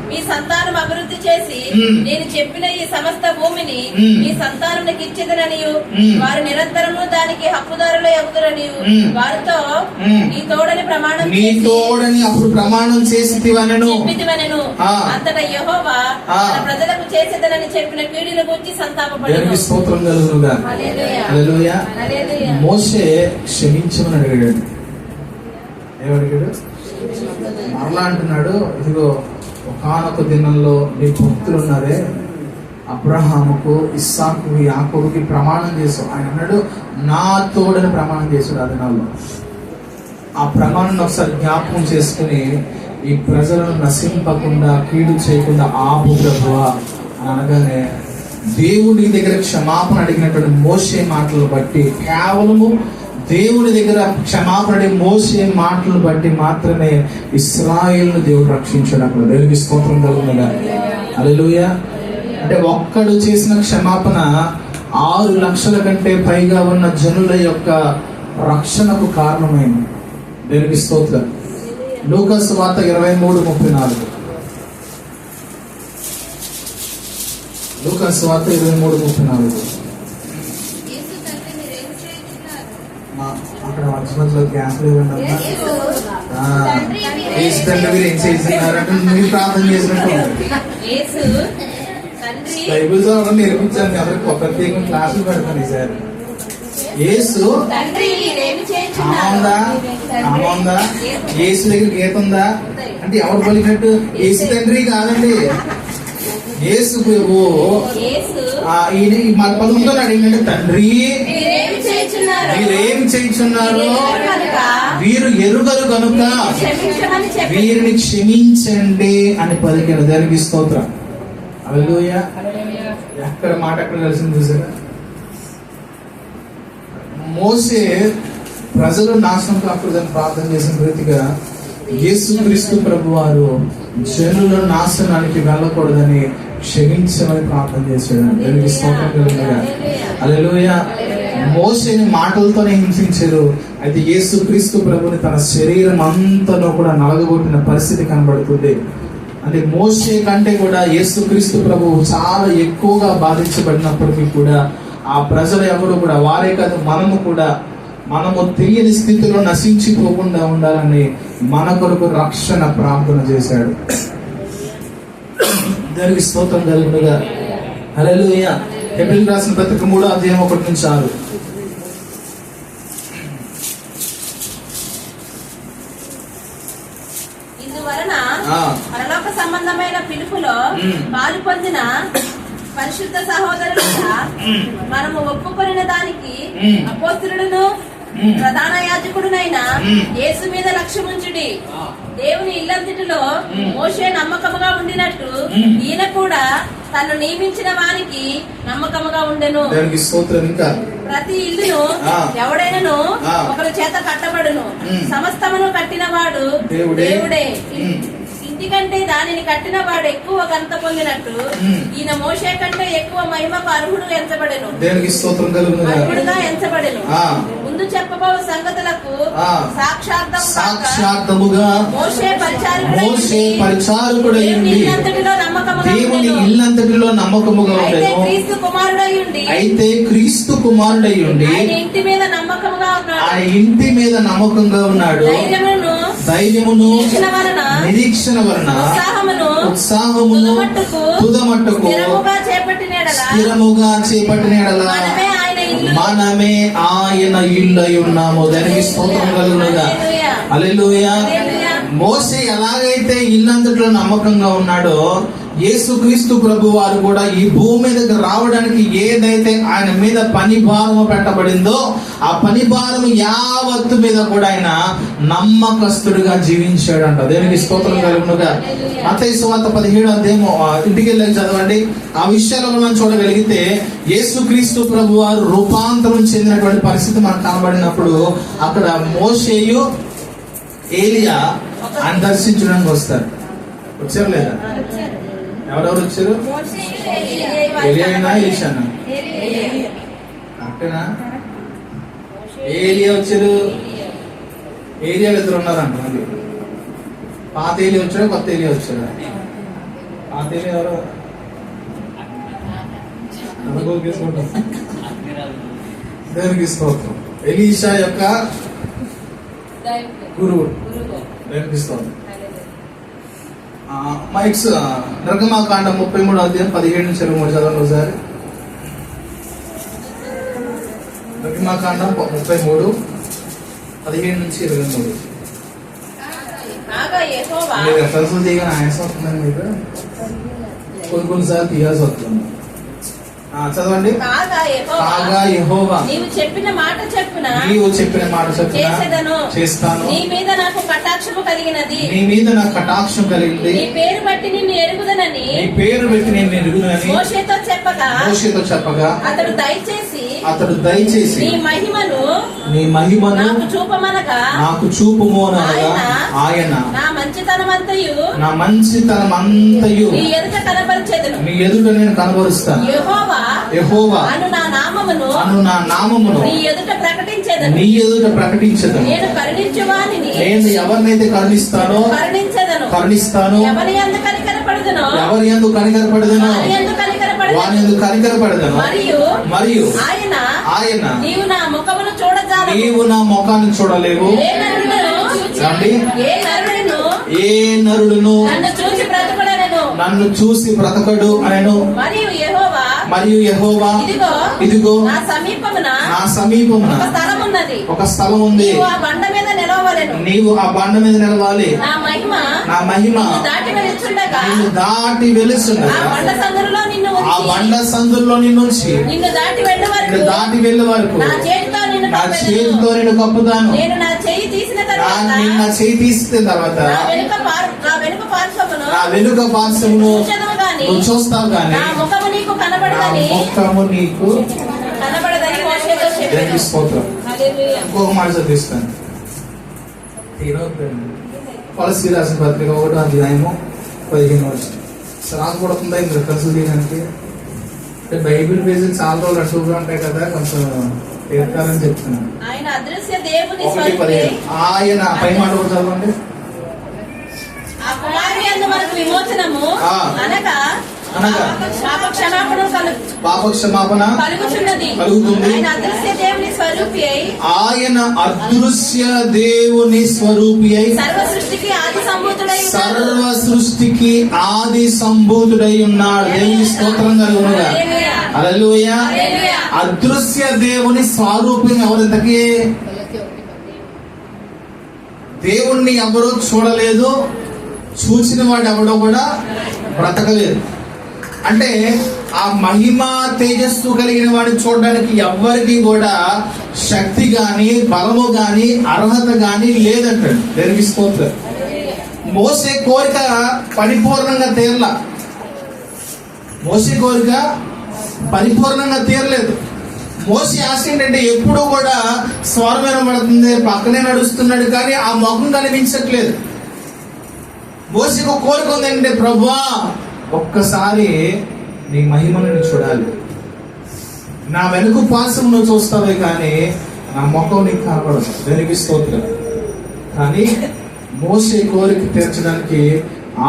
మీ సంతానం అభివృద్ధి చేసి నేను చెప్పిన ఈ సమస్త భూమిని మీ సంతానానికి ఇచ్చేదననియు వారు నిరంతరము దానికి హక్కుదారులు ఎగుదురనియు వారితో నీ తోడని అప్పుడు ప్రమాణం చేసితివనెను. అంతటా యెహోవా తన ప్రజలకు చేసేదనని చెప్పిన కీడుల గురించి సంతాపపడెను. స్తోత్రం కలుగునుగా. హల్లెలూయా. మోషే క్షమించమని అడిగాడు. ఏమడిగాడు? మరలా అంటున్నాడు, ఇదిగో ఒకానొక దినంలో నీ భక్తులు ఉన్నారే, అబ్రహాముకు, ఇస్సాకు, యాకోబుకి ప్రమాణం చేశావు. ఆయన అన్నాడు నా తోడని ప్రమాణం చేశాడు. ఆ దినాల్లో ఆ ప్రమాణాన్ని ఒకసారి జ్ఞాపకం చేసుకుని ఈ ప్రజలను నశింపకుండా కీడు చేయకుండా ఆపు ప్రభువా అని అనగానే దేవుడి దగ్గర క్షమాపణ అడిగినటువంటి మోషే మాటలు బట్టి, కేవలము దేవుడి దగ్గర క్షమాపణ అడిగి మోషే మాటలు బట్టి మాత్రమే ఇశ్రాయేలును దేవుడు రక్షించాడు. అక్కడ దేవునికి స్తోత్రం కలుగునుగా. హల్లెలూయా. అంటే ఒక్కడు చేసిన క్షమాపణ 6 లక్షల కంటే పైగా ఉన్న జనుల యొక్క రక్షణకు కారణమైంది. దేవునికి స్తోత్రం. లూకా సువార్త 23:34. లూకా సువార్త 23:34. అక్కడ మధ్యలో గ్యాస్ లేదండి. మీరు ఏం చేస్తున్నారంటే మీరు ప్రార్థన చేసినట్టు తండ్రి బైబిల్ చదవడం నేర్పించాను ఎవరికి ప్రత్యేకంగా క్లాసులు పెడతాను ఈసారి. యేసు తండ్రి మీరేమి ఆమందా ఆమందా యేసు దగ్గర గీత ఉందా అంటే ఎవరు పలికినట్టు? యేసు తండ్రి కాదండి, యేసు ప్రభు. యేసు ఈయన మన 19 అడిగినట్టు తండ్రి మీరేమి చేయుచున్నారు? వీరేం చేయుచున్నారు? కనుక వీరు ఎరుగరు కనుక క్షమించమని చెప్పి వీరిని క్షమించండి అని పలికిన దానికి స్తోత్రం. హల్లెలూయా. ఎక్కడ మాట ఎక్కడ కలిసింది చూసారా? మోసే ప్రజలు నాశనం కాకూడదని ప్రార్థన చేసిన రీతిగా యేసుక్రీస్తు ప్రభు వారు జనుల నాశనానికి వెళ్ళకూడదని క్షమించమని ప్రార్థన చేశాడు. దానికి స్తోత్రం కలుగునుగా. హల్లెలూయా. మోసేని మాటలతోనే హింసించారు, అయితే యేసుక్రీస్తు ప్రభుని తన శరీరం అంతలో కూడా నలగగొట్టిన పరిస్థితి కనబడుతుంది. అంటే మోసే కంటే కూడా యేసుక్రీస్తు ప్రభువు చాలా ఎక్కువగా బాధించబడినప్పటికీ కూడా ఆ ప్రజలు ఎవరు కూడా, వారే కాదు మనము తెలియని స్థితిలో నశించిపోకుండా ఉండాలని మన కొరకు రక్షణ ప్రార్థన చేశాడు. దానికి స్తోత్రం కలుగునుగా. హల్లెలూయా. హెబ్రీయులకు రాసిన పత్రిక 3వ అధ్యాయం 1-6. ఇందువలన పరలోక సంబంధమైన పిలుపులో పాలు పొందిన పరిశుద్ధ సహోదరులుగా మనము ఒప్పుకొనిన దానికి అపోస్తలుడును ప్రధాన యాజకుడునైన యేసు మీద లక్ష్యముంచుడి. దేవుని ఇల్లంతటిలో మోషే నమ్మకముగా ఉండినట్టు ఈయన కూడా తను నియమించిన వారికి నమ్మకముగా ఉండెను. ప్రతి ఇల్లును ఎవడైనను ఒకరి చేత కట్టబడును, సమస్తమును కట్టిన వాడు దేవుడే. ఇంటికంటే దానిని కట్టిన వాడు ఎక్కువ ఘనత పొందినట్టు ఈయన మోషే కంటే ఎక్కువ మహిమకు అర్హుడు ఎంచబడెను, అర్హుడుగా ఎంచబడెను. ముందు చెప్పబో సంగతులకు సాక్షార్థముగా మోషే పరిచారకుడై ఉండి దేవుని ఇల్లంతటిలో నమ్మకముగా ఉండెను. అయితే క్రీస్తు కుమారుడై ఉండి ఆయన ఇంటి మీద నమ్మకముగా ఉన్నాడు. ధైర్యమును నిరీక్షణ వలన ఉత్సాహమును తుదమట్టుకు స్థిరముగా చేపట్టిన యెడల మనమే ఆయన ఇల్లై ఉన్నాము. దానికి స్తోత్రం కలుగునుగా. హల్లెలూయా. మోసే ఎలాగైతే ఇల్లంతట్లో నమ్మకంగా ఉన్నాడో యేసుక్రీస్తు ప్రభు వారు కూడా ఈ భూమి మీదకి రావడానికి ఏదైతే ఆయన మీద పని భారము పెట్టబడిందో ఆ పని భారము యావత్తు మీద కూడా ఆయన నమ్మకస్తుడిగా జీవించాడంట. దేవునికి స్తోత్రం కలుగునుగా. మత్తయి సువార్త 17వ అధ్యాయం ఇంటికి వెళ్ళి చదవండి. ఆ విషయాలను మనం చూడగలిగితే యేసుక్రీస్తు ప్రభు వారు రూపాంతరం చెందినటువంటి పరిస్థితి మనకు కనబడినప్పుడు అక్కడ మోషేయు ఏలియా ఆయన దర్శించడానికి వస్తారు. వచ్చారు లేదా? ఎవరెవరు వచ్చారు? ఏలియానా ఎలీషానా? కరెక్టేనా? ఏలియా వచ్చారు. ఏలియా ఇద్దరు ఉన్నారంట. మళ్ళీ పాత ఏలియా వచ్చాడు, కొత్త ఏలియా వచ్చాడు. పాత ఏలియా ఎవరు? దేవునికి స్తోత్రం. ఎలీషా యొక్క గురువు. దేవునికి స్తోత్రం. మైక్స్ నిర్గమాకాండం 33వ అధ్యాయం 17 నుంచి 23 చదవండి ఒకసారి. నిర్గమాకాండం 33 17 నుంచి 23. మీరు రెఫరెన్స్లు తీయగానే ఆయాసం వస్తుందండి మీకు. కొన్నిసార్లు తీయాల్సి వస్తుంది. చదవండి. కాగా యెహోవా నీవు చెప్పిన మాట చెప్పున చేస్తాను. నీ మీద నాకు కటాక్షము కలిగినది. నీ పేరు బట్టి నిన్ను ఎరుగుదనని మోషేతో చెప్పగా అతడు దయచేసి నీ మహిమను నాకు చూపుము అనగా ఆయన నా మంచితనమంతయు నీ ఎదుట నేను కనబరుస్తాను. యెహోవా అను నా నామమును నీ ఎదుట ప్రకటించెదను. నేను ఎవరినైతే కరుణిస్తానో కరుణిస్తాను, ఎవరి యందు కనికరపడదునో వాని యందు కనికరపడదును. మరియు ఆయన నీవు నా ముఖాన్ని చూడలేవు. ఏ నరుడును నన్ను చూసి బ్రతకడు అనెను. మరియు యెహోవా ఇదిగో ఇదిగో నా సమీపమున నా సమీపమున ఒక స్థలం ఉన్నది. ఒక స్థలం ఉంది. నీవు ఆ బండ మీద నిలవవలెను. నీవు ఆ బండ మీద నిలవాలి. నా మహిమ నిన్ను దాటి వెలుచుండగా దాటి వెలుచుండగా ఆ బండ సందులో నిన్ను ఆ ఉంచి బండ సందుల్లో నిన్ను ఉంచి నిన్ను దాటి వెళ్ళే వరకు నా చేతితో నిన్ను నా చేతితో నిన్ను కప్పుతాను. నేను నా చెయ్యి తీసిన తర్వాత నా చేయి తీసిన తర్వాత నా వెనుక పార్శ్వమును నా వెనుక పార్శ్వమును చూచెదవు గాని నువ్వు చూస్తావు గాని నా ముఖము నీకు నా కనబడదని మోషేతో చెప్పాను. దేవునికి స్తోత్రం. హల్లెలూయా. ఇంకొక మాట చదివిస్తాను. కొలస్సీ రాసిన పత్రిక 1వ అధ్యాయము 15 రాకూడకుండా ఇందులో కన్సల్ చేయడానికి అంటే బైబిల్ పేజీలు చాలా రోజులు అటుగా ఉంటాయి కదా, కొంచెం తీర్చాలని చెప్తున్నాను. ఆయన అదృశ్య దేవుని 1:15 ఆయన పై మాట కూడా చదవండి. ఆ కుమారుని యందు మనకు విమోచనము అనగా పాప క్షమాపణ కలుగుతున్నది. కలుగుతుంది. ఆయన అదృశ్య దేవుని స్వరూపి అయి ఆయన అదృశ్య దేవుని స్వరూపి అయి సర్వ సృష్టికి ఆది సంభూతుడై సర్వ సృష్టికి ఆది సంభూతుడై ఉన్నాడు. దేవుని స్తోత్రం కలుగునుగా. హల్లెలూయా. అదృశ్య దేవుని స్వరూపిని ఎవరింతకి దేవుణ్ణి ఎవరూ చూడలేదు, చూసిన వాడు ఎవడో కూడా బ్రతకలేదు. అంటే ఆ మహిమ తేజస్సు కలిగిన వాడిని చూడడానికి ఎవ్వరికి కూడా శక్తి గాని బలము గాని అర్హత గాని లేదంటాడు. దేవునికి స్తోత్రం. మోసే కోరిక పరిపూర్ణంగా తీరలా. మోసే కోరిక పరిపూర్ణంగా తీరలేదు. మోసే ఆశ ఏంటంటే ఎప్పుడు కూడా స్వరం వినబడుతుంది, పక్కనే నడుస్తున్నాడు కానీ ఆ ముఖం కనిపించట్లేదు. మోసేకు కోరిక ఉందంటే ప్రభువా ఒక్కసారి నీ మహిమను నేను చూడాలి, నా వెనుక పాసం నువ్వు చూస్తావే కానీ నా ముఖం నీకు కనపడదు. దేనికి స్తోత్రం. కానీ మోసే కోరిక తీర్చడానికి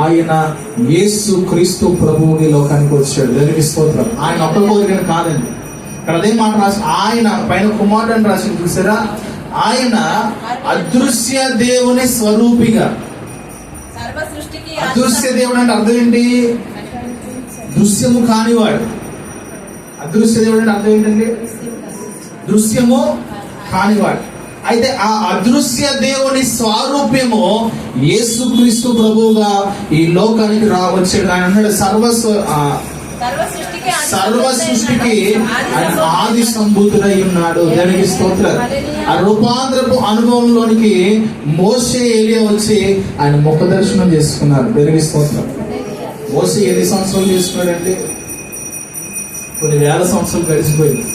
ఆయన యేసు క్రీస్తు ప్రభువుని లోకానికి వచ్చాడు. దేనికి స్తోత్రం. ఆయన ఒక్క కోరికను కాదండి, ఇక్కడ అదే మాట రాసి ఆయన పైన కుమారుడు అని రాసి చూసారా. ఆయన అదృశ్య దేవుని స్వరూపిగా. సర్వ సృష్టికి అదృశ్య దేవుడు అంటే అర్థం ఏంటి? దృశ్యము కానివాడు. అదృశ్య దేవుడు అంటే అర్థం ఏంటండి? దృశ్యము కానివాడు. అయితే ఆ అదృశ్య దేవుని స్వరూప్యము యేసుక్రీస్తు ప్రభువుగా ఈ లోకానికి రావచ్చాడు. ఆయన అన్నాడు సర్వ సృష్టికి ఆయన ఆది సంభూతుడై ఉన్నాడు. దానికి స్తోత్రం. ఆ రూపాంతరపు అనుభవంలోనికి మోషే ఏలియా వచ్చి ఆయన ముఖ దర్శనం చేసుకున్నారు. దానికి స్తోత్రం. మోషే ఎన్ని సంవత్సరాలు చేసుకున్నాడండి? కొన్ని వేల సంవత్సరాలు గడిచిపోయింది.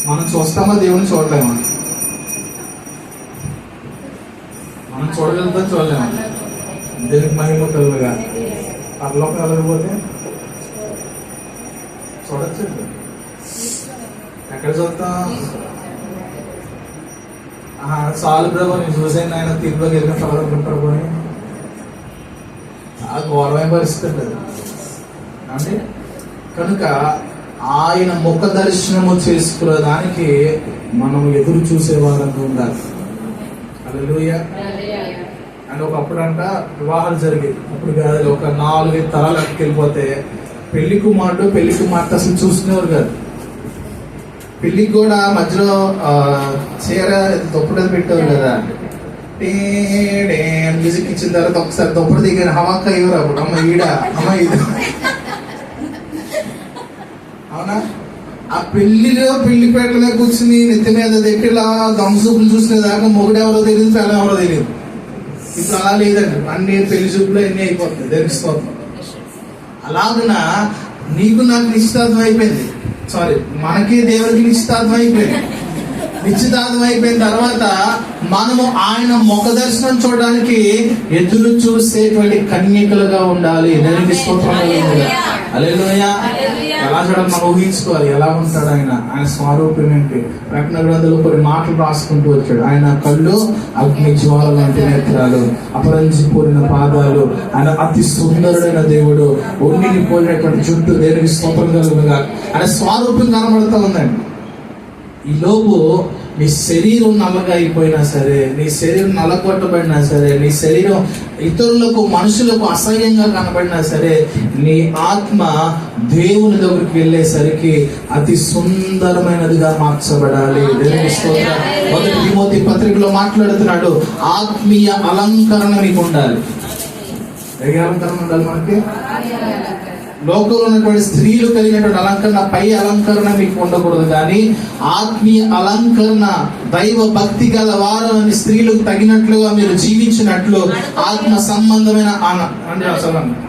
మనం చూస్తామా దేవుని చూడలేమా? మనం చూడగలుగుతాం, చూడలేమా? దేవునికి మహిమ కలుగుగా. పరలోకం వెళ్ళకపోతే చూడచ్చు. ఎక్కడ చూద్దాం? చాలు ప్రభు నేను చూసాను ఆయన తీర్పులోకి వెళ్ళిన చదవనుకుంటారు పోయి చాలా ఘోరమైన పరిస్థితి అంటే. కనుక ఆయన ముఖ దర్శనము చేసుకునేదానికి మనం ఎదురు చూసే వాళ్ళంతా ఉండాలి. హల్లెలూయా. అండ్ ఒకప్పుడు అంట వివాహాలు జరిగేది. అప్పుడు కాదు, ఒక 4-5 తరాలు అట్టుకెళ్ళిపోతే పెళ్లి కుమారుడు పెళ్లి కుమార్తె అసలు చూసుకునేవారు కాదు. పెళ్లికి కూడా మధ్యలో చీర తొప్పుడు పెట్టేవారు కదా. మ్యూజిక్ ఇచ్చిన తర్వాత ఒకసారి తొప్పుడు దిగాను హవాక్క ఇవ్వరు. అప్పుడు అమ్మ ఈడ అమ్మ ఇది అవునా? ఆ పెళ్లిలో పెళ్లిపేట మీద కూర్చుని నెత్తి మీద దగ్గర దమ్సూపులు చూసుకునేదాకా మొగుడెవరో తెలియదు, పిల్ల ఎవరో తెలియదు. ఇప్పుడు అలా లేదండి, అన్ని పెళ్లి చూపులు అన్ని అయిపోతుంది. తెలుసుకోవాలి. అలాగున నీకు నాకు నిశ్చితార్థం అయిపోయింది. సారీ, మనకి దేవుడికి నిశ్చితార్థం అయిపోయింది. నిశ్చితార్థం అయిపోయిన తర్వాత మనము ఆయన ముఖ దర్శనం చూడడానికి ఎదురు చూసేటువంటి కన్యకలుగా ఉండాలి. దేవునికి స్తోత్రం. హల్లెలూయా. ఎలా చూడాలి మనం ఊహించుకోవాలి. ఎలా ఉంటాడు ఆయన? ఆయన స్వరూపం ఏంటి? ప్రకటన గ్రంథంలో కొన్ని మాటలు రాసుకుంటూ వచ్చాడు. ఆయన కళ్ళు అగ్ని జ్వాల లాంటి నేత్రాలు, అపరంజిపోయిన పాదాలు, ఆయన అతి సుందరుడైన దేవుడు, ఒంటిని పోయినటువంటి జుట్టు. దేవునికి స్తోత్రం కలుగుగా. ఆయన స్వరూపం కనబడుతూ ఉందండి. ఈ లోపు నీ శరీరం నల్లగా అయిపోయినా సరే, నీ శరీరం నల్లగొట్టబడినా సరే, నీ శరీరం ఇతరులకు మనుషులకు అసహ్యంగా కనబడినా సరే, నీ ఆత్మ దేవుని దగ్గరికి వెళ్ళేసరికి అతి సుందరమైనదిగా మార్చబడాలి. దేవుని స్తోత్రం. 1 తిమోతి పత్రికలో మాట్లాడుతున్నాడు, ఆత్మీయ అలంకరణ నీకు ఉండాలి. ఏ అలంకరణ ఉండాలి మనకి? లోకంలో ఉన్నటువంటి స్త్రీలు కలిగినటువంటి అలంకరణ, పై అలంకరణ మీకు ఉండకూడదు, కానీ ఆత్మీయ అలంకరణ, దైవ భక్తి గల వారని స్త్రీలకు తగినట్లుగా మీరు జీవించినట్లు ఆత్మ సంబంధమైన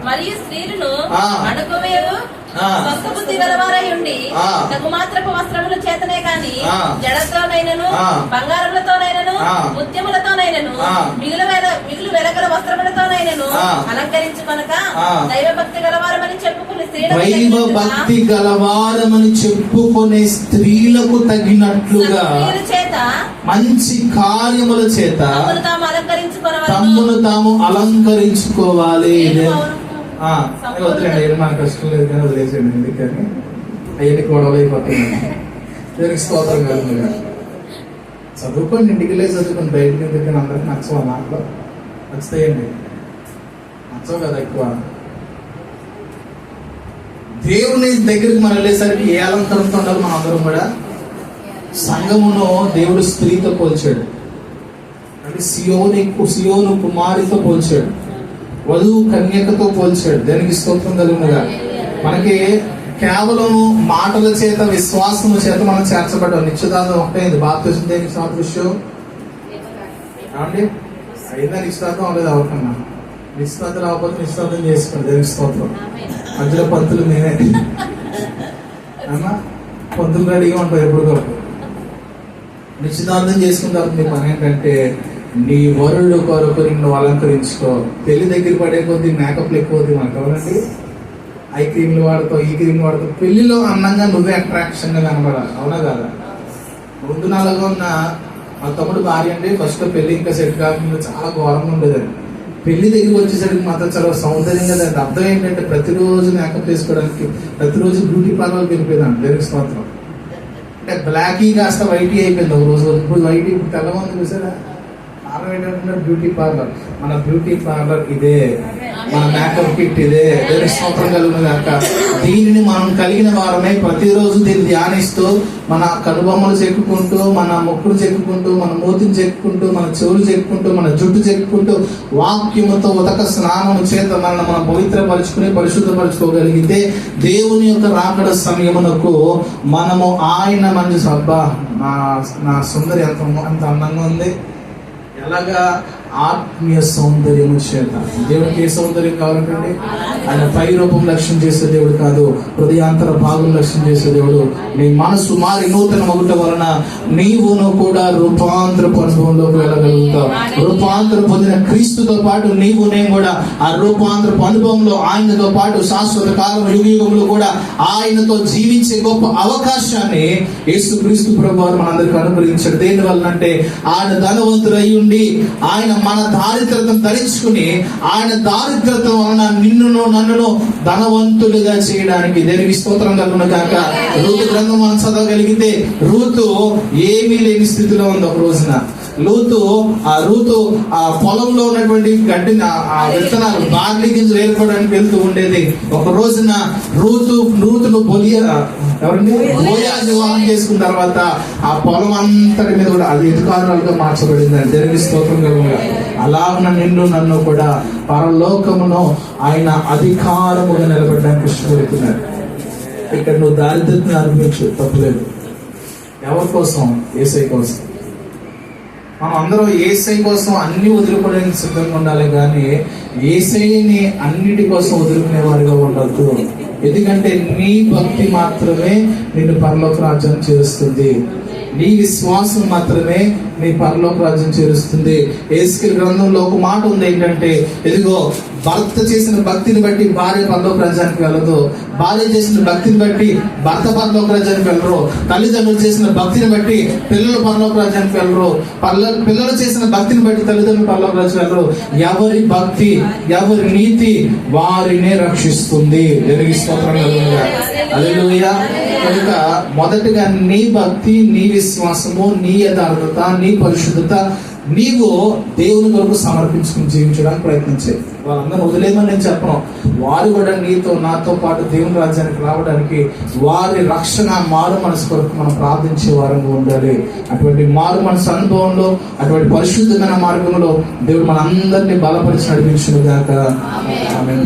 మరియు స్త్రీలను అణుకువేరు స్వస్థబుద్ధి గలవారై ఉండి తగుమాత్రపు వస్త్రముల చేతనే గాని జడతోనైనను బంగారములతోనైనను ముత్యములతోనైనను మిగులు వెలగల వస్త్రములతోనైనను అలంకరించుకొనక దైవభక్తి గలవారమని చెప్పుకుని దైవ భక్తి గలవారమని చెప్పుకునే స్త్రీలకు తగినట్లుగా చేత మంచి కార్యముల చేత తమ్మును తాము అలంకరించుకోవాలి. వదిలేండి, మనకు కష్టం లేదు కానీ వదిలేసేయండి, ఎందుకని అవన్నీ గొడవలు అయిపోతున్నాయి. దీనికి స్తోత్రం కాదు. చదువుకోండి, ఇంటికి వెళ్ళి చదువుకోండి, బయటకి ఎందుకని అందరికి నచ్చవా? మాటలో నచ్చుతాయండి, నచ్చవు కదా ఎక్కువ. దేవుని దగ్గరికి మనం వెళ్ళేసరికి ఏ అలంకరణతో ఉండాలి? మనం అందరం కూడా సంఘమును దేవుడు స్త్రీతో పోల్చాడు, అంటే సియోను కుమారితో పోల్చాడు, వధువు కన్యకతో పోల్చాడు. దానికి స్తోత్రం కలుగునుగా. మనకి కేవలం మాటల చేత, విశ్వాసము చేత మనం చేర్చబడ్డాం. నిశ్చితార్థం ఒకటైంది. బాప్తిసం దేనికి సాదృశ్యం? ఏమండి అయిందా? నిశ్చితార్థం అవ్వలేదు ఎవరికన్నా? నిశ్చితార్థం రాకపోతే నిశ్చితార్థం చేసుకోండి. దేనికి స్తోత్రం. మధ్యలో పంతులు నేనే అమ్మా, పంతులు రెడీగా ఉంటారు ఎప్పటికప్పుడు. నిశ్చితార్థం చేసుకున్న తర్వాత మీ పని ఏంటంటే, నీ వరుడు కొరకు నిన్ను అలంకరించుకో. పెళ్లి దగ్గర పడే కొద్ది మేకప్లు ఎక్కువ మనకు కదండి. ఐ క్రీమ్లు వాడుతావు, ఈ క్రీమ్లు వాడుతావు. పెళ్లిలో అందంగా నువ్వే అట్రాక్షన్ గా కనబడాలి, అవునా కదా? ముందు నాలుగు ఉన్న మా తమ్ముడు భార్య అండి, ఫస్ట్ పెళ్లి ఇంకా సెట్ కాకుండా చాలా ఘోరంగా ఉండేదండి. పెళ్లి దగ్గరికి వచ్చేసరికి మాత్రం చాలా సౌందర్యంగా. దాని అర్థం ఏంటంటే ప్రతిరోజు మేకప్ వేసుకోవడానికి, ప్రతిరోజు బ్యూటీ పార్లర్ వెళ్ళిపోయిందండి. దేనికి స్తోత్రం. అంటే బ్లాకీ కాస్త వైటీ అయిపోయింది ఒక రోజు. ఇప్పుడు వైటీ తెల్లమంది చూసారా? కారణం ఏంటంటే బ్యూటీ పార్లర్. మన బ్యూటీ పార్లర్ ఇదే, మన మేకప్ కిట్ ఇదే. స్తోత్రం కలుగునుగాక. దీనిని మనం కలిగిన వారమే ప్రతిరోజు దీన్ని ధ్యానిస్తూ, మన కనుబొమ్మలు చెక్కుకుంటూ, మన ముక్కులు చెక్కుకుంటూ, మన మూతిని చెక్కుకుంటూ, మన చెవులు చెక్కుకుంటూ, మన జుట్టు చెక్కుకుంటూ, వాక్యముతో ఉదక స్నానము చేత మనం పవిత్రపరుచుకుని పరిశుద్ధపరచుకోగలిగితే దేవుని యొక్క రాకడ సమయమునకు మనము ఆయన మంచి సబ్బా నా సుందరి అంత అందంగా ఉంది. ఎలాగా? ఆత్మీయ సౌందర్యము చేత. దేవునికి ఏ సౌందర్యం కావాలంటే, ఆయన పై రూపం లక్ష్యం చేసే దేవుడు కాదు, హృదయాంతర భాగం లక్ష్యం చేసే దేవుడు. నీ మనసు మారి నూతన మగుట వలన నీవును కూడా రూపాంతరపు అనుభవంలోకి వెళ్ళగలుగుతావు. రూపాంతరం పొందిన క్రీస్తుతో పాటు నీవు నేను కూడా ఆ రూపాంతరపు అనుభవంలో ఆయనతో పాటు శాశ్వత కాలం యుగయుగంలో కూడా ఆయనతో జీవించే గొప్ప అవకాశాన్ని యేసుక్రీస్తు ప్రభువారు మనందరికీ అనుగ్రహించాడు. దేని వలన అంటే, ఆయన ధనవంతుడై ఉండి ఆయన మన దారిద్రతను ధరించుకుని, ఆయన దారిద్రత వలన నిన్నును నన్నును ధనవంతులుగా చేయడానికి. దేనికి స్తోత్రం కలుగునుగాక. రూతు గ్రంథం మనం చదవగలిగితే, రూతు ఏమీ లేని స్థితిలో ఉంది. ఒక రోజున రూతు ఆ పొలంలో ఉన్నటువంటి గడ్డిని, ఆ విత్తనాలు, బార్లీ గింజలు ఏర్పడడానికి వెళ్తూ ఉండేది. ఒక రోజున రూతును బోయాజు వివాహం చేసుకున్న తర్వాత ఆ పొలం అంతటి మీద కూడా అది అధికారులుగా మార్చబడింది. దేవుని స్తోత్రం కలుగునుగాక. అలాగ నిన్ను నన్ను కూడా పరలోకమును ఆయన అధికారముగా నిలబడడానికి ఇష్టపడుతున్నారు. ఇక్కడ నువ్వు దారిద్ర్యాన్ని అనుభవించు, తప్పులేదు. ఎవరి కోసం? యేసయ్య కోసం. మనం అందరం యేసయ్య కోసం అన్ని వదులుకోవడానికి సిద్ధంగా ఉండాలి, కానీ యేసయ్యని అన్నిటి కోసం వదులుకునే వారిగా ఉండద్దు. ఎందుకంటే నీ భక్తి మాత్రమే నిన్ను పరలోక రాజ్యం చేరుస్తుంది. నీ విశ్వాసం మాత్రమే నీ పరలోక రాజ్యం చేరుస్తుంది. యేసుక్రీస్తు గ్రంథంలో ఒక మాట ఉంది ఏంటంటే, ఇదిగో భర్త చేసిన భక్తిని బట్టి భార్య పరలోక రాజ్యానికి వెళ్ళదు, భార్య చేసిన భక్తిని బట్టి భర్త పరలోక రాజ్యానికి వెళ్ళరు, తల్లిదండ్రులు చేసిన భక్తిని బట్టి పిల్లలు పరలోక రాజ్యానికి వెళ్ళరు, పిల్లలు చేసిన భక్తిని బట్టి తల్లిదండ్రులు పరలోక రాజ్యానికి వెళ్ళరు. ఎవరి భక్తి, ఎవరి నీతి వారినే రక్షిస్తుంది. దేవునికి స్తోత్రం కలుగునుగా. హల్లెలూయా. కనుక మొదటగా నీ భక్తి, నీ విశ్వాసము, నీ యథార్థత, నీ పరిశుద్ధత నీవు దేవుని కొరకు సమర్పించుకుని జీవించడానికి ప్రయత్నించే. వాళ్ళందరూ వదిలేమని నేను చెప్పను. వారు కూడా నీతో నాతో పాటు దేవుని రాజ్యానికి రావడానికి వారి రక్షణ, మారు మనసు కొరకు మనం ప్రార్థించే వారంగా ఉండాలి. అటువంటి మారు మనసు అనుభవంలో, అటువంటి పరిశుద్ధమైన మార్గంలో దేవుడు మనందరినీ బలపరిచి నడిపించును గాక. ఆమేన్.